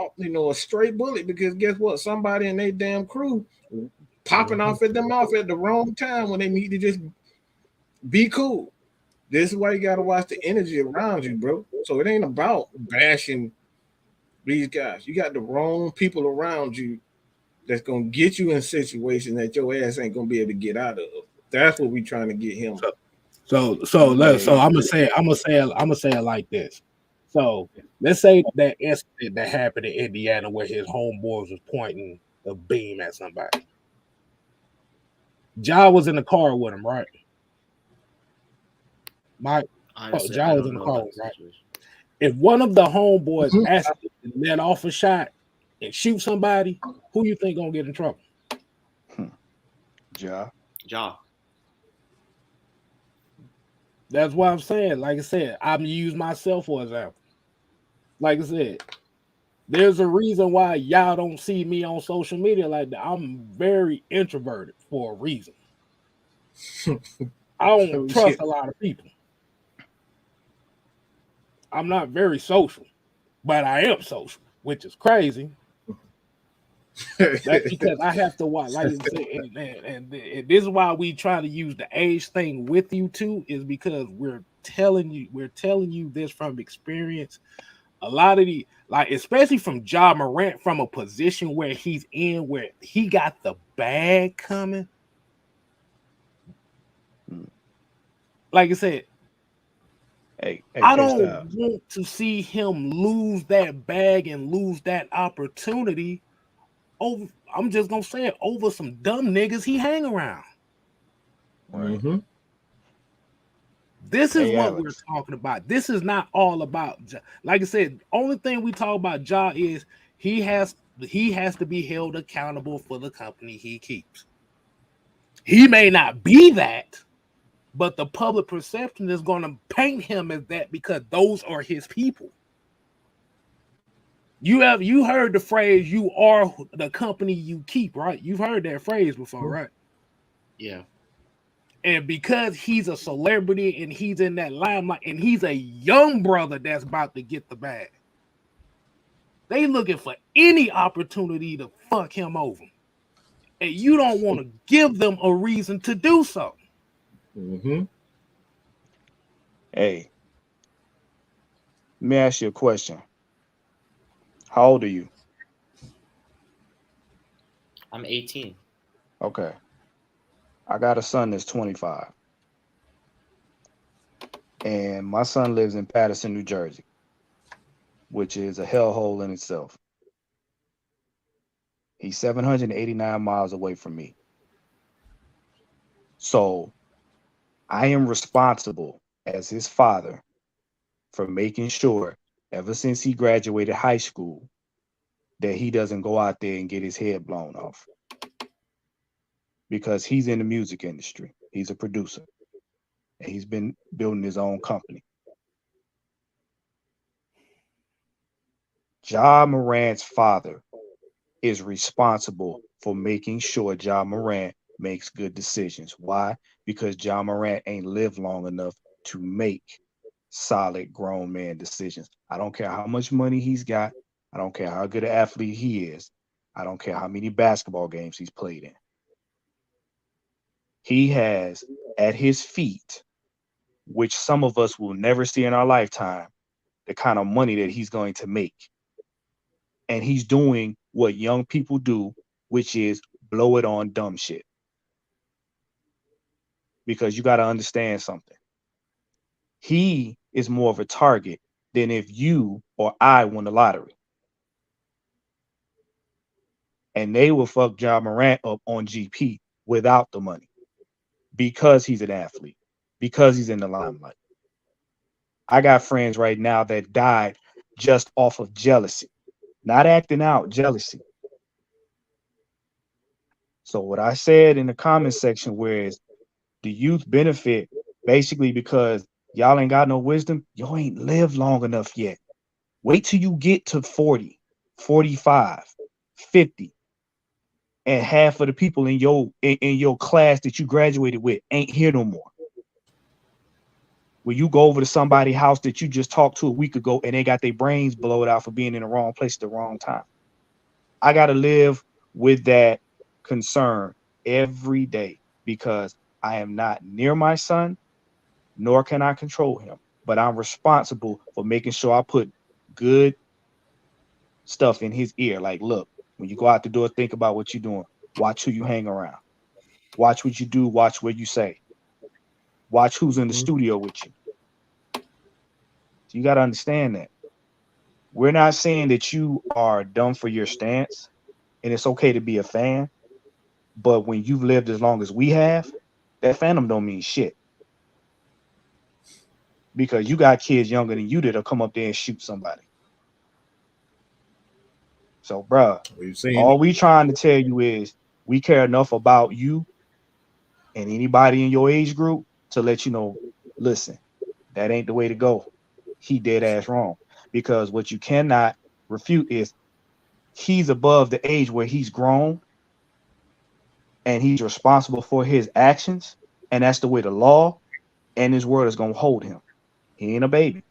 straight bullet because guess what? Somebody in their damn crew popping off at the wrong time when they need to just be cool. This is why you gotta watch the energy around you, bro. So it ain't about bashing these guys. You got the wrong people around you that's gonna get you in situations that your ass ain't gonna be able to get out of. That's what we trying to get him. So I'm gonna say it like this. So let's say that incident that happened in Indiana where his homeboys was pointing a beam at somebody. Ja was in the car with him, right? Honestly, Ja I was don't in the know car, about the right? situation. If one of the homeboys accidentally let off a shot and shoot somebody, who you think gonna get in trouble? Ja. That's what I'm saying. Like I said, I'm gonna use myself for example. Like I said, there's a reason why y'all don't see me on social media like that. I'm very introverted for a reason. I don't trust a lot of people. I'm not very social, but I am social, which is crazy. That's because I have to watch, like you said, and this is why we try to use the age thing with you too, is because we're telling you this from experience. A lot of the, like, especially from Ja Morant, from a position where he's in, where he got the bag coming. Like I said, I don't want to see him lose that bag and lose that opportunity. I'm just gonna say it, over some dumb niggas he hang around. Mm-hmm. This is what we're talking about. This is not all about Ja. Like I said, only thing we talk about Ja is he has to be held accountable for the company he keeps. He may not be that, but the public perception is going to paint him as that because those are his people. You heard the phrase, you are the company you keep, right? You've heard that phrase before, right? Yeah. And because he's a celebrity and he's in that limelight and he's a young brother that's about to get the bag, they looking for any opportunity to fuck him over. And you don't want to give them a reason to do so. Mm-hmm. Hey, let me ask you a question. How old are you? I'm 18. Okay. I got a son that's 25. And my son lives in Paterson, New Jersey, which is a hellhole in itself. He's 789 miles away from me. So I am responsible as his father for making sure, ever since he graduated high school, that he doesn't go out there and get his head blown off. Because he's in the music industry. He's a producer. And he's been building his own company. Ja Morant's father is responsible for making sure Ja Morant makes good decisions. Why? Because Ja Morant ain't lived long enough to make solid grown man decisions. I don't care how much money he's got. I don't care how good an athlete he is. I don't care how many basketball games he's played in. He has at his feet, which some of us will never see in our lifetime, the kind of money that he's going to make. And he's doing what young people do, which is blow it on dumb shit. Because you got to understand something. He is more of a target than if you or I won the lottery. And they will fuck Ja Morant up on GP without the money because he's an athlete, because he's in the limelight. I got friends right now that died just off of jealousy, not acting out, jealousy. So what I said in the comment section, whereas the youth benefit basically because y'all ain't got no wisdom, y'all ain't lived long enough yet. Wait till you get to 40, 45, 50, and half of the people in your class that you graduated with ain't here no more. When you go over to somebody's house that you just talked to a week ago and they got their brains blowed out for being in the wrong place at the wrong time. I got to live with that concern every day because I am not near my son, nor can I control him. But I'm responsible for making sure I put good stuff in his ear. Like, look, when you go out the door, think about what you're doing. Watch who you hang around. Watch what you do. Watch what you say. Watch who's in the studio with you. So you got to understand that. We're not saying that you are dumb for your stance, and it's okay to be a fan. But when you've lived as long as we have, that fandom don't mean shit. Because you got kids younger than you that'll come up there and shoot somebody. So, bruh, all we trying to tell you is we care enough about you and anybody in your age group to let you know, listen, that ain't the way to go. He dead ass wrong. Because what you cannot refute is he's above the age where he's grown and he's responsible for his actions. And that's the way the law and his word is going to hold him. He ain't a baby.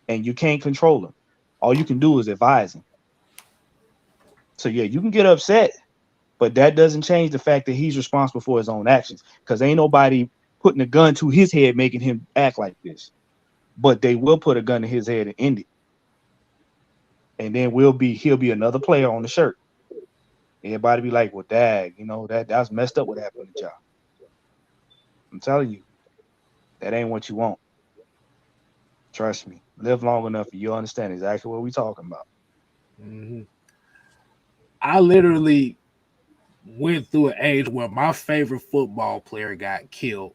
And you can't control him. All you can do is advise him. So, yeah, you can get upset, but that doesn't change the fact that he's responsible for his own actions because ain't nobody putting a gun to his head making him act like this. But they will put a gun to his head and end it. And then he'll be another player on the shirt. Everybody be like, well, dag, that's messed up what happened to y'all. I'm telling you, that ain't what you want. Trust me. Live long enough and you'll understand exactly what we're talking about. Mm-hmm. I literally went through an age where my favorite football player got killed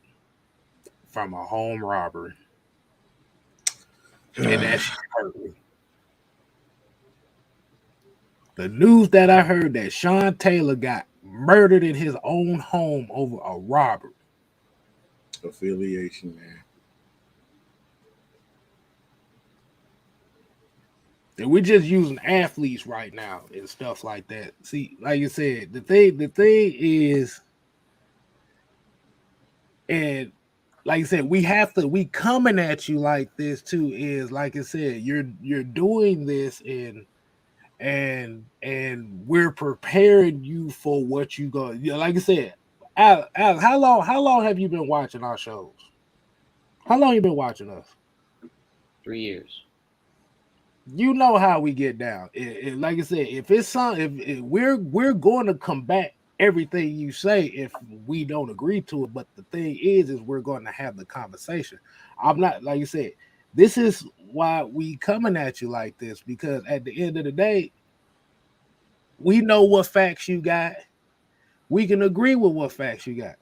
from a home robbery. And that shit hurt me. The news that I heard that Sean Taylor got murdered in his own home over a robbery. Affiliation, man. And we're just using athletes right now and stuff like that. See, like you said, the thing is, and like you said, we coming at you like this too, is like I said, you're doing this and we're preparing you for what you go. Like I said, Al, how long have you been watching our shows? How long you been watching us? 3 years. You know how we get down. Like I said, if it's something, if we're going to combat everything you say if we don't agree to it. But the thing is we're going to have the conversation. I'm not, like you said, this is why we coming at you like this, because at the end of the day, we know what facts you got. We can agree with what facts you got.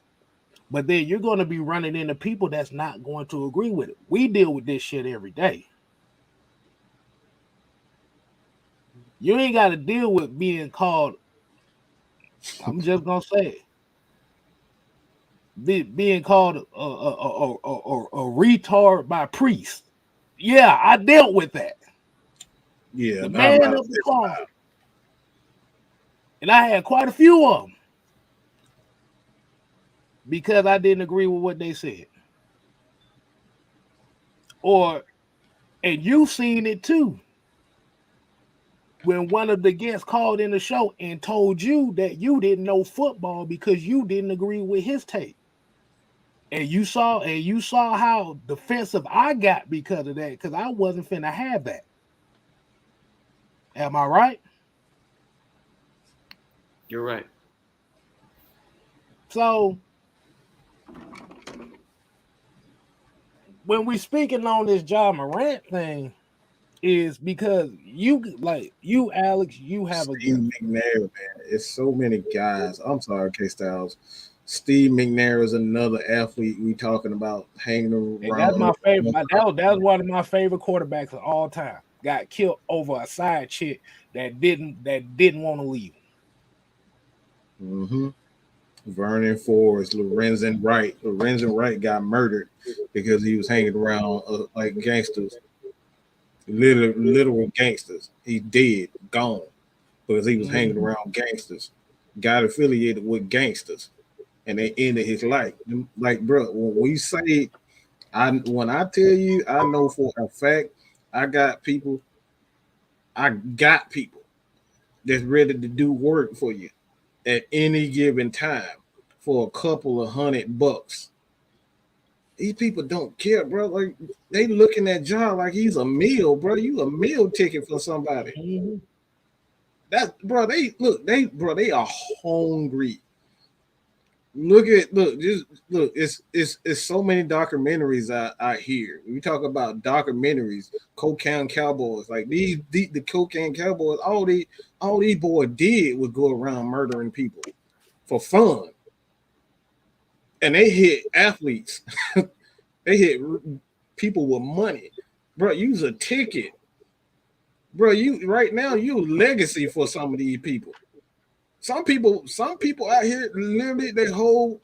But then you're going to be running into people that's not going to agree with it. We deal with this shit every day. You ain't got to deal with being called, I'm just going to say it, being called a retard by priests. Yeah, I dealt with that. Yeah, the man of the closet. And I had quite a few of them because I didn't agree with what they said. And you've seen it too. When one of the guests called in the show and told you that you didn't know football because you didn't agree with his take. And you saw how defensive I got because of that, because I wasn't finna have that. Am I right? You're right. So when we speaking on this Ja Morant thing, is because you, Alex, you have a gift. McNair, man. It's so many guys. I'm sorry, Kstylzz. Steve McNair is another athlete we talking about hanging around. And that's my favorite. That's one of my favorite quarterbacks of all time. Got killed over a side chick that didn't want to leave. Mm-hmm. Vernon Forrest, Lorenzen Wright. Lorenzen Wright got murdered because he was hanging around like gangsters, literal gangsters. He's dead, gone, because he was hanging around gangsters. Got affiliated with gangsters, and they ended his life. Like, bro, when we say, when I tell you, I know for a fact, I got people that's ready to do work for you at any given time for a couple of $100. These people don't care, bro. Like, they looking at John like he's a meal, bro. You a meal ticket for somebody. Mm-hmm. That, bro, they are hungry. It's so many documentaries out here. We talk about documentaries, Cocaine Cowboys, like the Cocaine Cowboys. All these boys did was go around murdering people for fun, and they hit athletes. They hit people with money, bro. Use a ticket, bro. You right now, you legacy for some of these people. Some people out here, literally, their whole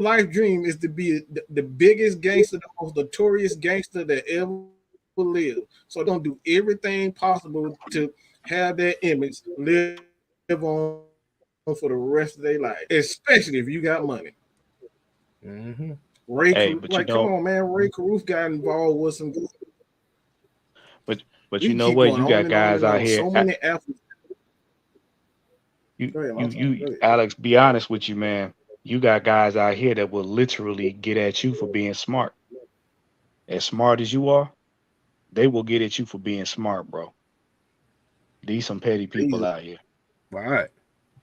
life dream is to be the biggest gangster, the most notorious gangster that ever lived. So they're gonna do everything possible to have that image live on for the rest of their life, especially if you got money. Mm-hmm. Come on, man. Ray Caruth got involved with some good. But you know what? You got guys out here. So many athletes. You Alex, be honest with you, man. You got guys out here that will literally get at you for being smart. As smart as you are, they will get at you for being smart, bro. These some petty people out here. Right.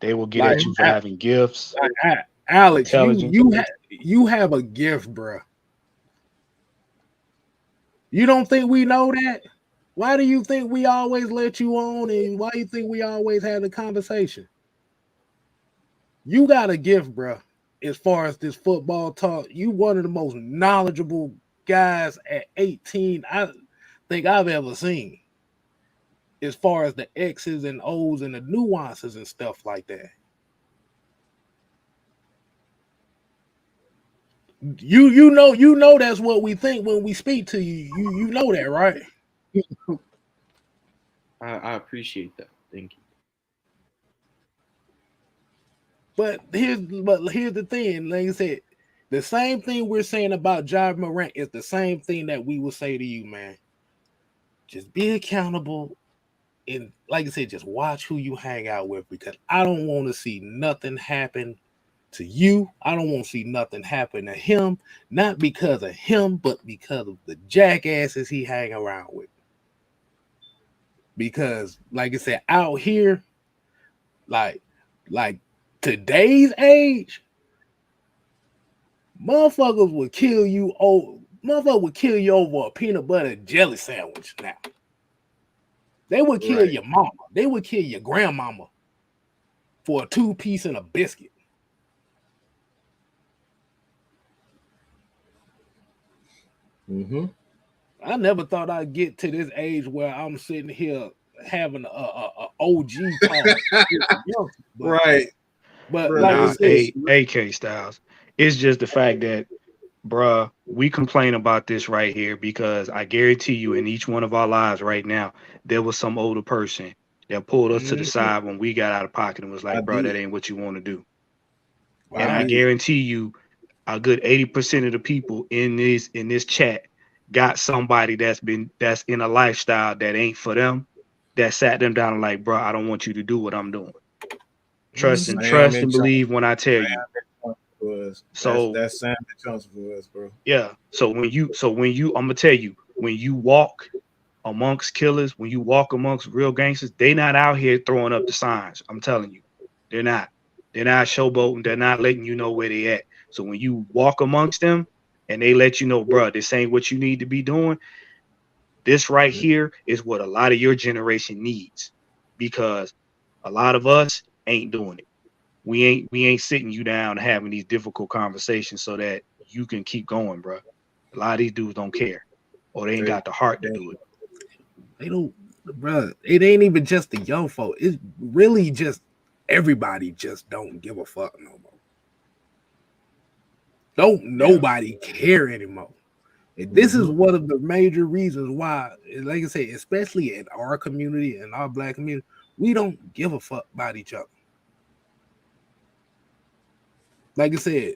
They will get at you for having gifts. Alex, you have a gift, bro. You don't think we know that? Why do you think we always let you on, and why do you think we always have the conversation? You got a gift, bro. As far as this football talk, you one of the most knowledgeable guys at 18 I think I've ever seen. As far as the X's and O's and the nuances and stuff like that. You know that's what we think when we speak to you. You know that, right? I appreciate that. Thank you. But here's the thing, like I said, the same thing we're saying about Ja Morant is the same thing that we will say to you, man. Just be accountable, and like I said, just watch who you hang out with, because I don't want to see nothing happen to you. I don't want to see nothing happen to him, not because of him, but because of the jackasses he hang around with. Because, like I said, out here, like today's age, motherfuckers would kill you. Motherfucker would kill you over a peanut butter and jelly sandwich now. They would kill your mama. They would kill your grandmama for a 2-piece and a biscuit. Mm-hmm. I never thought I'd get to this age where I'm sitting here having a OG talk. Right. But like I said, Kstylzz, it's just the fact that, bruh, we complain about this right here because I guarantee you in each one of our lives right now, there was some older person that pulled us to the side when we got out of pocket and was like, bro, that ain't what you want to do. And I guarantee you a good 80% of the people in this chat got somebody that's in a lifestyle that ain't for them, that sat them down and like, bro, I don't want you to do what I'm doing. Trust and believe when I tell you. So that's Sam Johnson for us, bro. Yeah. So when you, I'm gonna tell you, when you walk amongst killers, when you walk amongst real gangsters, they not out here throwing up the signs. I'm telling you, they're not. They're not showboating. They're not letting you know where they at. So when you walk amongst them and they let you know, bro, this ain't what you need to be doing. This right here is what a lot of your generation needs, because a lot of us ain't doing it. We ain't sitting you down and having these difficult conversations so that you can keep going, bro. A lot of these dudes don't care, or they ain't got the heart to do it. They don't, bro. It ain't even just the young folk. It's really just everybody just don't give a fuck no more. Don't nobody care anymore. And this is one of the major reasons why, like I say, especially in our community and our black community, we don't give a fuck about each other. Like I said,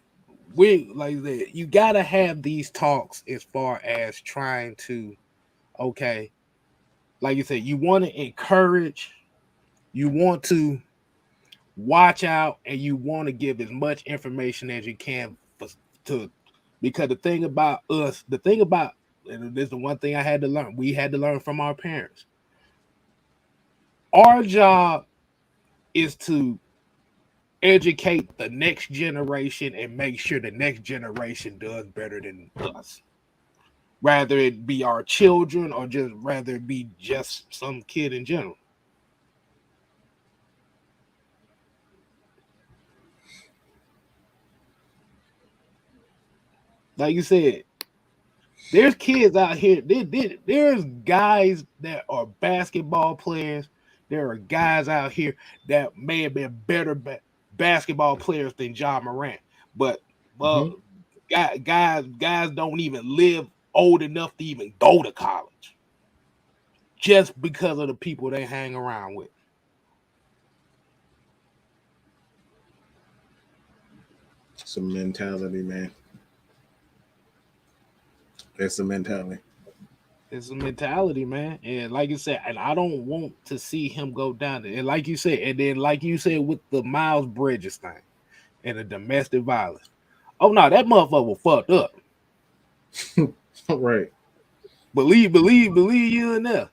you gotta have these talks as far as trying to, okay, like you said, you want to encourage, you want to watch out, and you want to give as much information as you can because the thing about, and this is the one thing I had to learn, we had to learn from our parents. Our job is to educate the next generation and make sure the next generation does better than us. Rather it be our children or rather it be just some kid in general. Like you said, there's kids out here. There's guys that are basketball players. There are guys out here that may have been better basketball players than Ja Morant, but guys don't even live old enough to even go to college, just because of the people they hang around with. It's a mentality, man. It's a mentality. It's a mentality, man. And like you said, and I don't want to see him go down there. And like you said, with the Miles Bridges thing and the domestic violence. Oh no, that motherfucker was fucked up. Right. Believe you in there.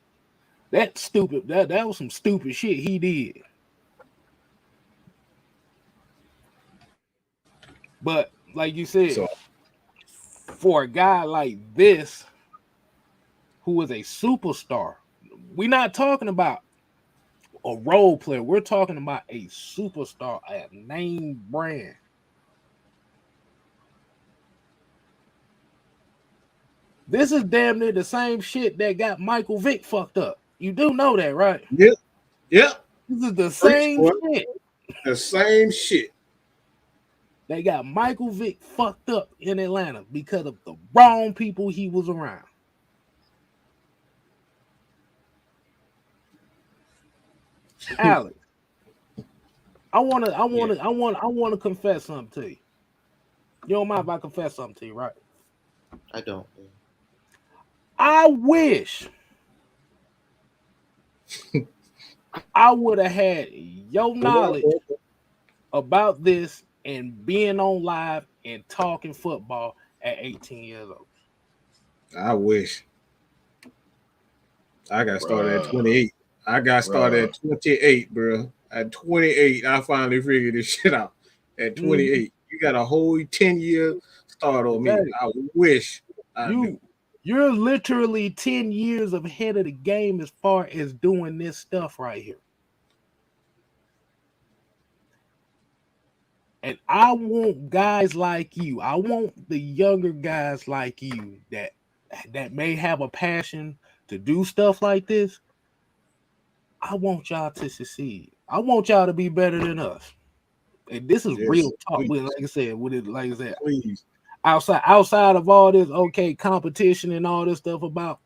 That stupid, that was some stupid shit he did. But like you said, for a guy like this, who is a superstar, we're not talking about a role player. We're talking about a superstar, a name brand. This is damn near the same shit that got Michael Vick fucked up. You do know that, right? Yep. Yep. This is the same shit. The same shit. They got Michael Vick fucked up in Atlanta because of the wrong people he was around. Alex, I wanna confess something to you. You don't mind if I confess something to you, right? I don't. I wish I would have had your knowledge about this and being on live and talking football at 18 years old. I wish. I got started at 28. I got started at 28, bro. At 28, I finally figured this shit out. At 28, you got a whole 10-year start on me. Hey, I wish I knew. You're literally 10 years ahead of the game as far as doing this stuff right here. And I want guys like you. I want the younger guys like you that may have a passion to do stuff like this. I want y'all to succeed. I want y'all to be better than us. And this is real talk. Please. Like I said, Please. outside of all this, competition and all this stuff about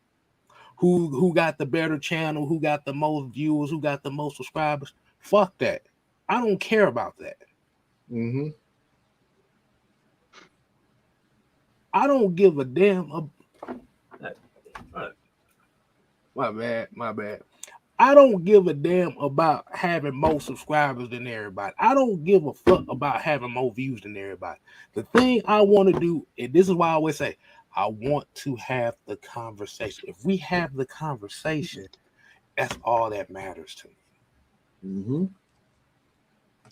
who got the better channel, who got the most viewers, who got the most subscribers. Fuck that. I don't care about that. Mm-hmm. I don't give a damn. My bad. I don't give a damn about having more subscribers than everybody. I don't give a fuck about having more views than everybody. The thing I want to do, and this is why I always say, I want to have the conversation. If we have the conversation, that's all that matters to me. Mm-hmm.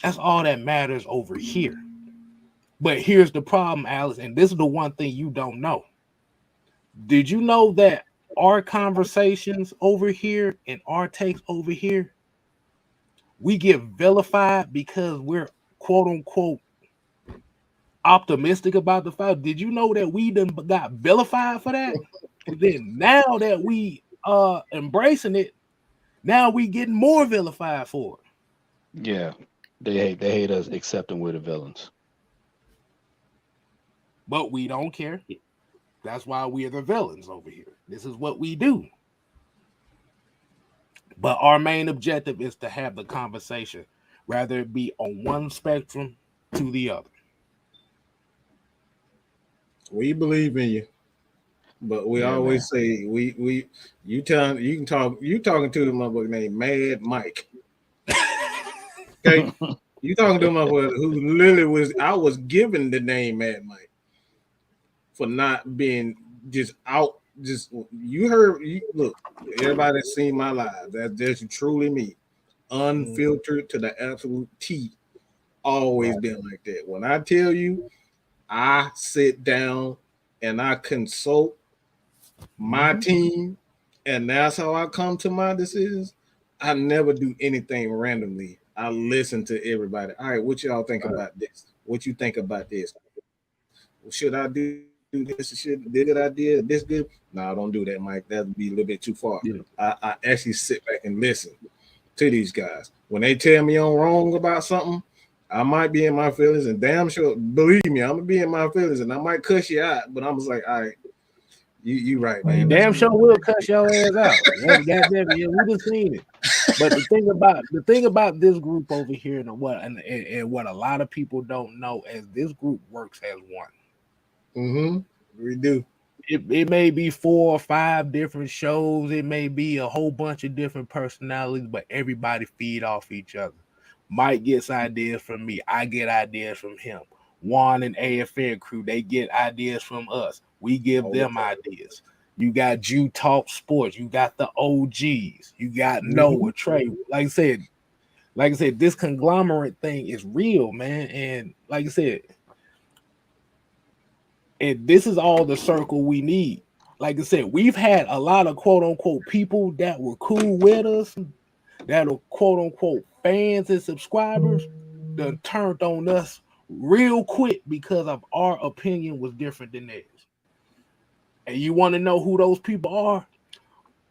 That's all that matters over here. But here's the problem, Alice, and this is the one thing you don't know. Did you know that our conversations over here and our takes over here, we get vilified because we're quote unquote optimistic about the fact? Did you know that we done got vilified for that? And then now that we embracing it, now we getting more vilified for it. Yeah. They hate us accepting we're the villains. But we don't care. That's why we are the villains over here. This is what we do. But our main objective is to have the conversation, rather it be on one spectrum to the other. We believe in you, but we always say you talking to the motherfucker named Mad Mike. Okay, you talking to a motherfucker who literally I was given the name Mad Mike for not being just out. Just look, everybody that's seen my live, that's truly me, unfiltered to the absolute T. Always been like that. When I tell you, I sit down and I consult my team, and that's how I come to my decisions. I never do anything randomly. I listen to everybody. All right, what y'all think about this? What you think about this? Should I do this? Did I did this good? No, don't do that, Mike. That'd be a little bit too far. Yeah. I actually sit back and listen to these guys. When they tell me I'm wrong about something, I might be in my feelings, and damn sure, believe me, I'm gonna be in my feelings, and I might cuss you out. But I'm just like, all right, you right, man. You damn sure will cuss your ass out. Yeah, we done seen it. But the thing about this group over here, and what a lot of people don't know, is this group works as one. Mm-hmm. We do. It may be 4 or 5 different shows. It may be a whole bunch of different personalities, but everybody feed off each other. Mike gets ideas from me. I get ideas from him. Juan and AFN crew, they get ideas from us. We give them ideas. You got Jew Talk Sports. You got the OGs. You got Noah, Trey. Like I said, this conglomerate thing is real, man. And like I said, and this is all the circle we need. Like I said, we've had a lot of quote unquote people that were cool with us, that are quote unquote fans and subscribers, that turned on us real quick because of our opinion was different than theirs. And you want to know who those people are?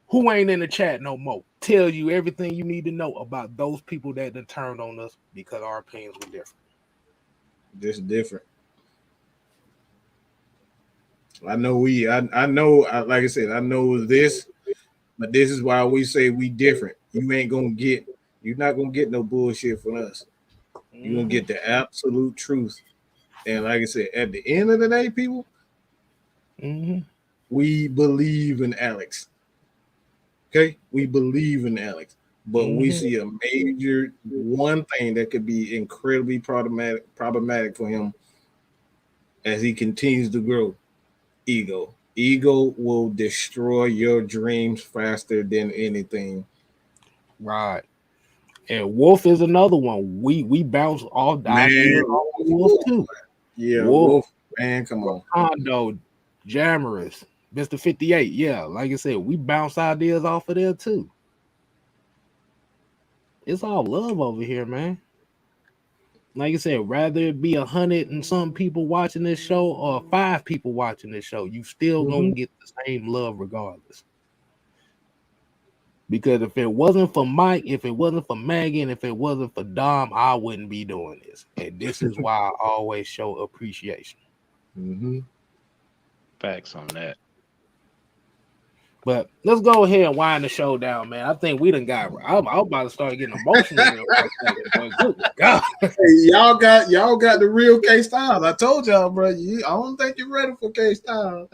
Who ain't in the chat no more? Tell you everything you need to know about those people that done turned on us because our opinions were different. Just different. I know like I said, I know this, but this is why we say we different. You're not gonna get no bullshit from us. You're gonna get the absolute truth. And like I said, at the end of the day, people, we believe in Alex. Okay, we believe in Alex, but we see a major one thing that could be incredibly problematic for him as he continues to grow. Ego will destroy your dreams faster than anything. Right. And Wolf is another one. We bounce off ideas off of Wolf too. Yeah, Wolf, man, come on. Hondo, Jamarus, Mr. 58. Yeah, like I said, we bounce ideas off of there too. It's all love over here, man. Like I said, rather it be 100 and some people watching this show or 5 people watching this show, you still gonna get the same love regardless. Because if it wasn't for Mike, if it wasn't for Maggie, and if it wasn't for Dom, I wouldn't be doing this. And this is why I always show appreciation. Facts on that. But let's go ahead and wind the show down, man. I think we done got. I'm about to start getting emotional. Good God. Hey, y'all got the real Kstylzz. I told y'all, bro. I don't think you're ready for Kstylzz.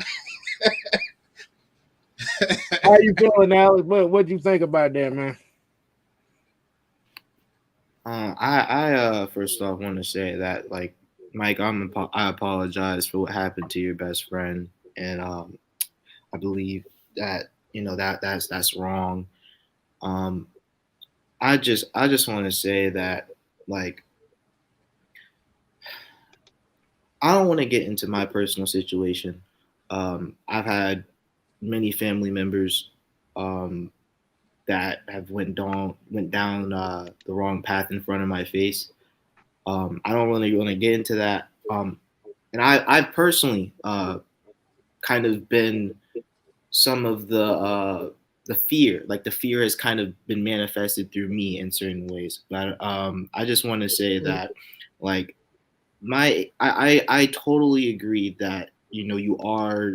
How you feeling, Alex? What you think about that, man? I first off want to say that, like, Mike, I apologize for what happened to your best friend, and I believe that that's wrong. I just want to say that, like, I don't want to get into my personal situation. I've had many family members that have went down the wrong path in front of my face. I don't really want to get into that. And I personally kind of been some of the fear, like the fear has kind of been manifested through me in certain ways. But I just want to say that, like, I totally agree that, you are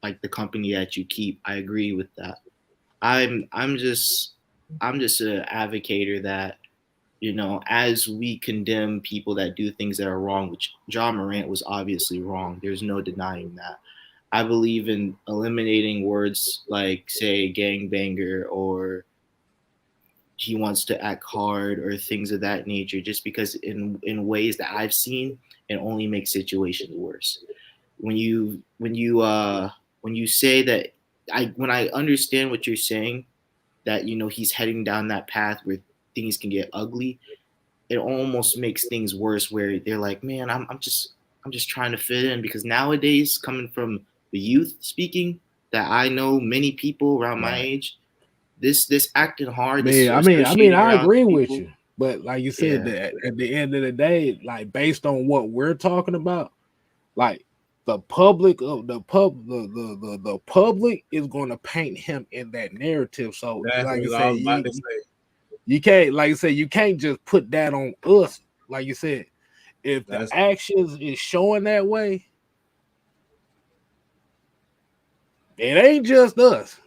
like the company that you keep. I agree with that. I'm just an advocator that, as we condemn people that do things that are wrong, which John Morant was obviously wrong. There's no denying that. I believe in eliminating words like, say, gangbanger, or he wants to act hard, or things of that nature, just because in ways that I've seen, it only makes situations worse. When you say that, when I understand what you're saying, that, he's heading down that path where things can get ugly, it almost makes things worse, where they're like, man, I'm just trying to fit in. Because nowadays, coming from the youth speaking, that I know many people around my age, this acting hard. I agree with you, but like you said, that at the end of the day, like, based on what we're talking about, like, the public is going to paint him in that narrative. So, like you said, you can't, like you said, you can't just put that on us. Like you said, if the actions is showing that way, it ain't just us.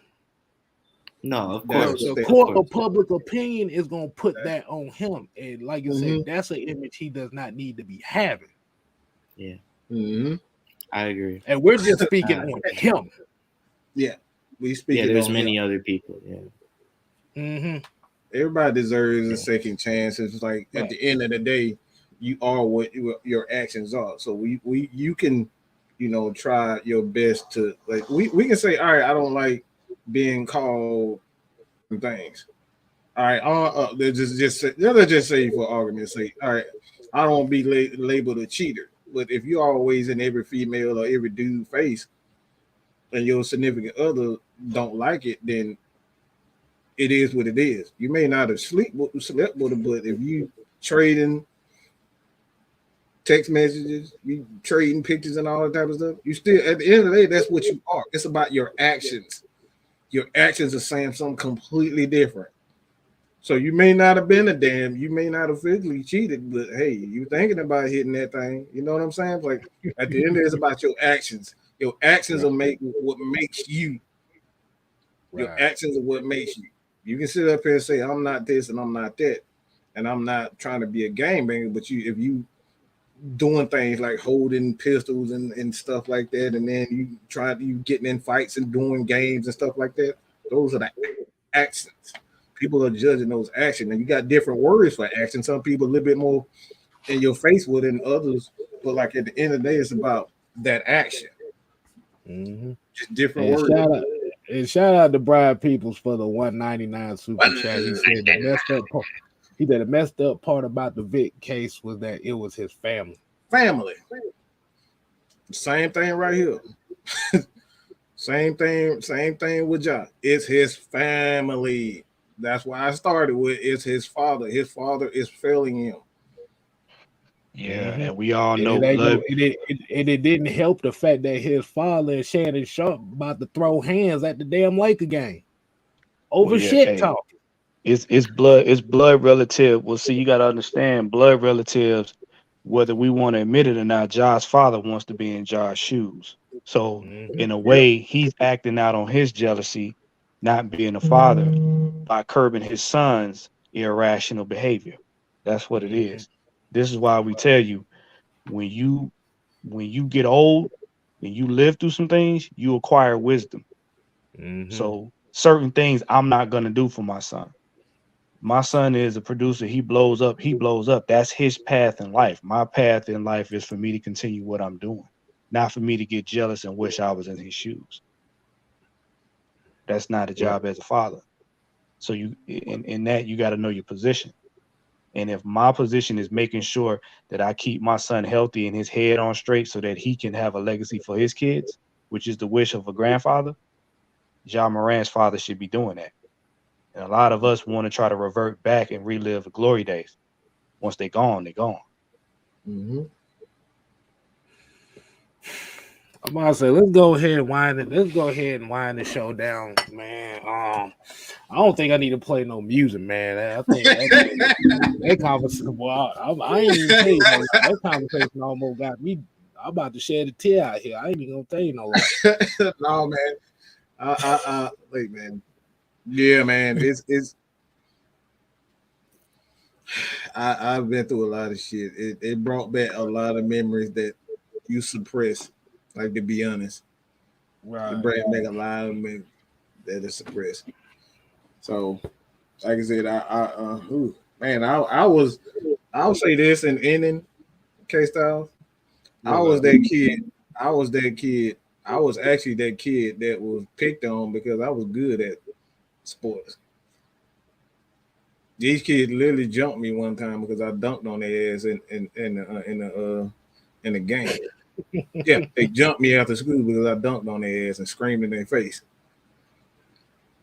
No, of course. The court of public opinion is going to put that on him. And like you said, that's an image he does not need to be having. Yeah. I agree. And we're just speaking on him. Yeah. We speak. Yeah, there's many other people. Yeah. Everybody deserves a second chance. It's like, at the end of the day, you are what your actions are. So you can, try your best to, like, we can say, all right, I don't like being called things. All right, let's just say for argument's sake, all right, I don't want to be labeled a cheater. But if you're always in every female or every dude face, and your significant other don't like it, then it is what it is. You may not have slept with her, but if you trading text messages, you trading pictures and all that type of stuff, you still, at the end of the day, that's what you are. It's about your actions. Your actions are saying something completely different. So you may not have been you may not have physically cheated, but hey, you thinking about hitting that thing. You know what I'm saying? Like, at the end of it, it's about your actions. Your actions will make what makes you. Your actions are what makes you. You can sit up here and say, I'm not this and I'm not that, and I'm not trying to be a gangbanger, but if you doing things like holding pistols and stuff like that, and then you getting in fights and doing games and stuff like that, those are the actions. People are judging those actions, and you got different words for action. Some people a little bit more in your face with than others, but like, at the end of the day, it's about that action. Just different words. Shout out to Brad Peoples for the $1.99 super chat. He said He said the messed up part about the Vic case was that it was his family. Family. Same thing right here. Same thing with Josh. It's his family. That's why I started with it's his father. His father is failing him. Yeah, and we all know it didn't help the fact that his father and Shannon Sharp about to throw hands at the damn Laker game over shit talk. It's blood relative. Well, see, you gotta understand blood relatives, whether we want to admit it or not. Josh's father wants to be in Josh's shoes. So in a way, he's acting out on his jealousy, not being a father, by curbing his son's irrational behavior. That's what it is. This is why we tell you when you get old and you live through some things, you acquire wisdom. So certain things I'm not gonna do for my son. My son is a producer. He blows up. That's his path in life. My path in life is for me to continue what I'm doing, not for me to get jealous and wish I was in his shoes. That's not a job as a father. So you in that you got to know your position. And if my position is making sure that I keep my son healthy and his head on straight so that he can have a legacy for his kids, which is the wish of a grandfather, Ja Morant's father should be doing that. And a lot of us want to try to revert back and relive the glory days. Once they're gone, they're gone. I'm about to say, let's go ahead and wind the show down, man. I don't think I need to play no music, man. I think that conversation. Well, I ain't even tell you that conversation almost got me. I'm about to shed a tear out here. I ain't even gonna tell you no lie. No, man. Wait, man. Yeah, man. It's. I've been through a lot of shit. It brought back a lot of memories that you suppress. Like, to be honest, Right. It brought back a lot of memories that is suppressed. So, like I said, I'll say this in ending, Kstylzz. I was that kid. I was actually that kid that was picked on because I was good at sports. These kids literally jumped me one time because I dunked on their ass in the game. Yeah, they jumped me after school because I dunked on their ass and screamed in their face.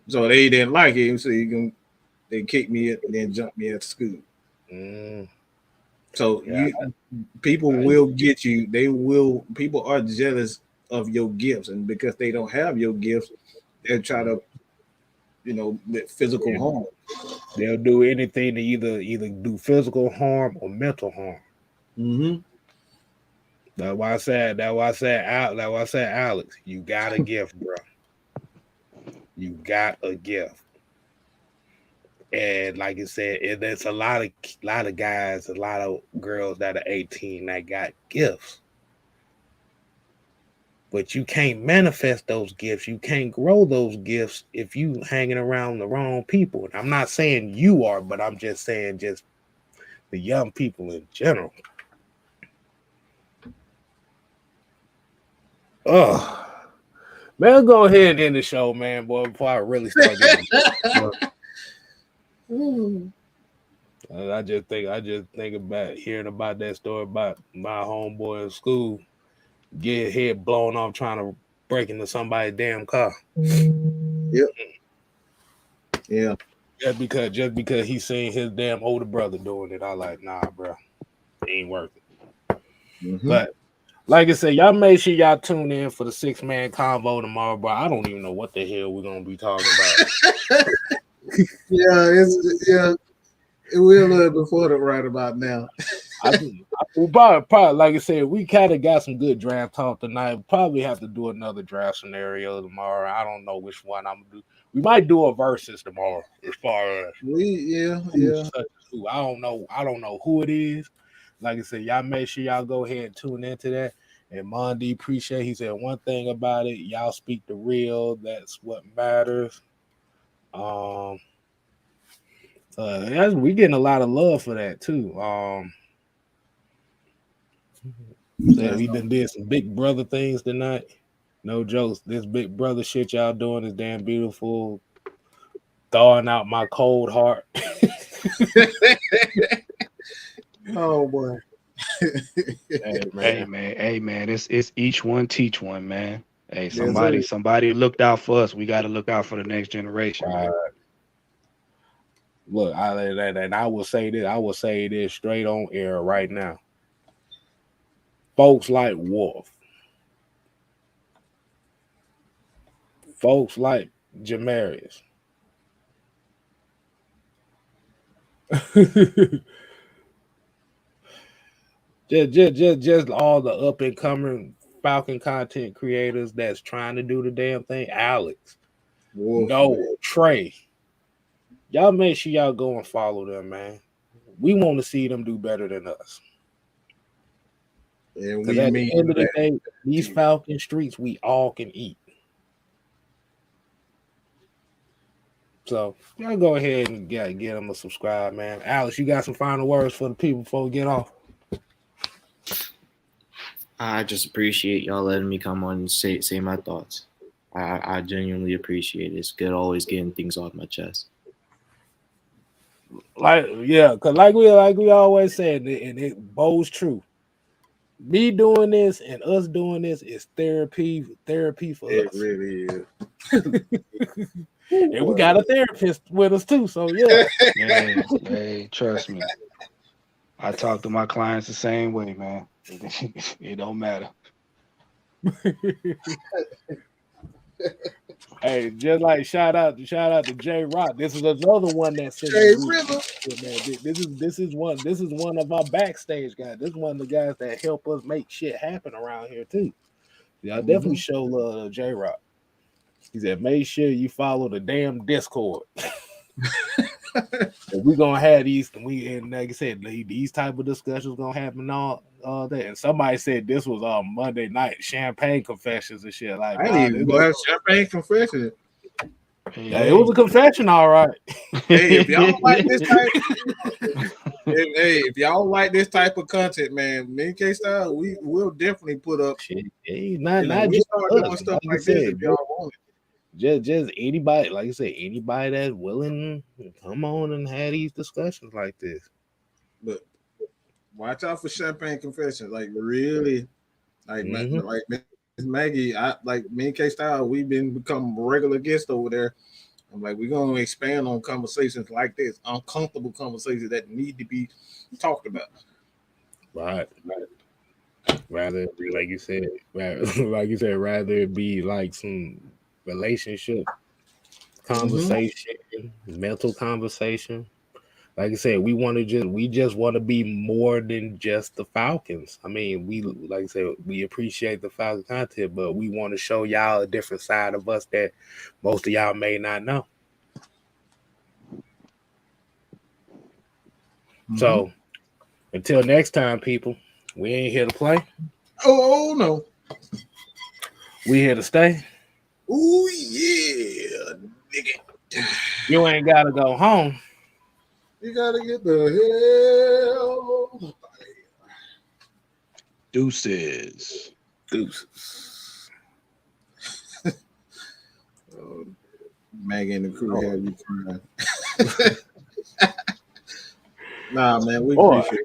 So they didn't like it, so they kicked me and then jumped me after school. So people will get you. People are jealous of your gifts, and because they don't have your gifts, they'll try to, with physical harm. They'll do anything to either do physical harm or mental harm. That's why I said, Alex, you got a gift, bro. You got a gift. And like I said, there's a lot of guys, a lot of girls that are 18 that got gifts. But you can't manifest those gifts. You can't grow those gifts if you hanging around the wrong people. And I'm not saying you are, but I'm just saying just the young people in general. Oh, man, I'll go ahead and end the show, man, boy, before I really start getting I just think about hearing about that story about my homeboy in school get his head blown off trying to break into somebody's damn car. Yep. Yeah. Just because he seen his damn older brother doing it, I like, nah, bro, it ain't worth it. But like I said, y'all make sure y'all tune in for the 6-man convo tomorrow, bro. I don't even know what the hell we're gonna be talking about. It will before the right about now. Probably, like I said, we kind of got some good draft talk tonight. Probably have to do another draft scenario tomorrow. I don't know which one I'm gonna do. We might do a versus tomorrow. As far as I don't know who it is. Like I said, y'all make sure y'all go ahead and tune into that. And Mondi, appreciate. He said one thing about it. Y'all speak the real. That's what matters. We getting a lot of love for that too. We did some big brother things tonight. No jokes. This big brother shit y'all doing is damn beautiful. Thawing out my cold heart. Oh boy. Hey man, it's each one teach one, man. Hey, Yes, somebody looked out for us. We got to look out for the next generation, man. Look, I will say this. I will say this straight on air right now. Folks like Wolf, folks like Jamarius. just all the up and coming Falcon content creators that's trying to do the damn thing. Alex, Noah, Trey. Y'all make sure y'all go and follow them, man. We want to see them do better than us. Because at the end of the day, these Falcon streets, we all can eat. So y'all go ahead and get them a subscribe, man. Alex, you got some final words for the people before we get off? I just appreciate y'all letting me come on and say my thoughts. I genuinely appreciate it. It's good always getting things off my chest. Because like we always said, and it bodes true. Me doing this and us doing this is therapy for us. It really is. And we got a therapist with us too, so yeah. Hey, trust me. I talk to my clients the same way, man. It don't matter. Hey, just like shout out to J Rock. This is another one that said this is one of our backstage guys. This is one of the guys that help us make shit happen around here too. Y'all definitely show love to J Rock. He said, make sure you follow the damn Discord. We're gonna have these, and like I said, these type of discussions gonna happen all day. And somebody said this was Monday night champagne confessions and shit. Like, I didn't even have champagne confession. Yeah, it was a confession, all right. Hey, if y'all like this type, if y'all like this type of content, man, me and Kstylzz, we will definitely put up. Not just doing stuff like this if y'all want it. Just anybody, like I said, anybody that's willing to come on and have these discussions like this. But watch out for champagne confessions. Like really, like like Miss Maggie, like me and Kstylzz, we've become regular guests over there. I'm like, we're gonna expand on conversations like this, uncomfortable conversations that need to be talked about. Right. Rather like you said, rather it be like some relationship conversation, mental conversation. Like I said, we just want to be more than just the Falcons. I mean, we appreciate the Falcon content, but we want to show y'all a different side of us that most of y'all may not know. So until next time, people, we ain't here to play. Oh no. We here to stay. Ooh yeah, nigga. You ain't gotta go home. You gotta get the hell. Deuces. Maggie and the crew have you crying. Nah, man, we appreciate it.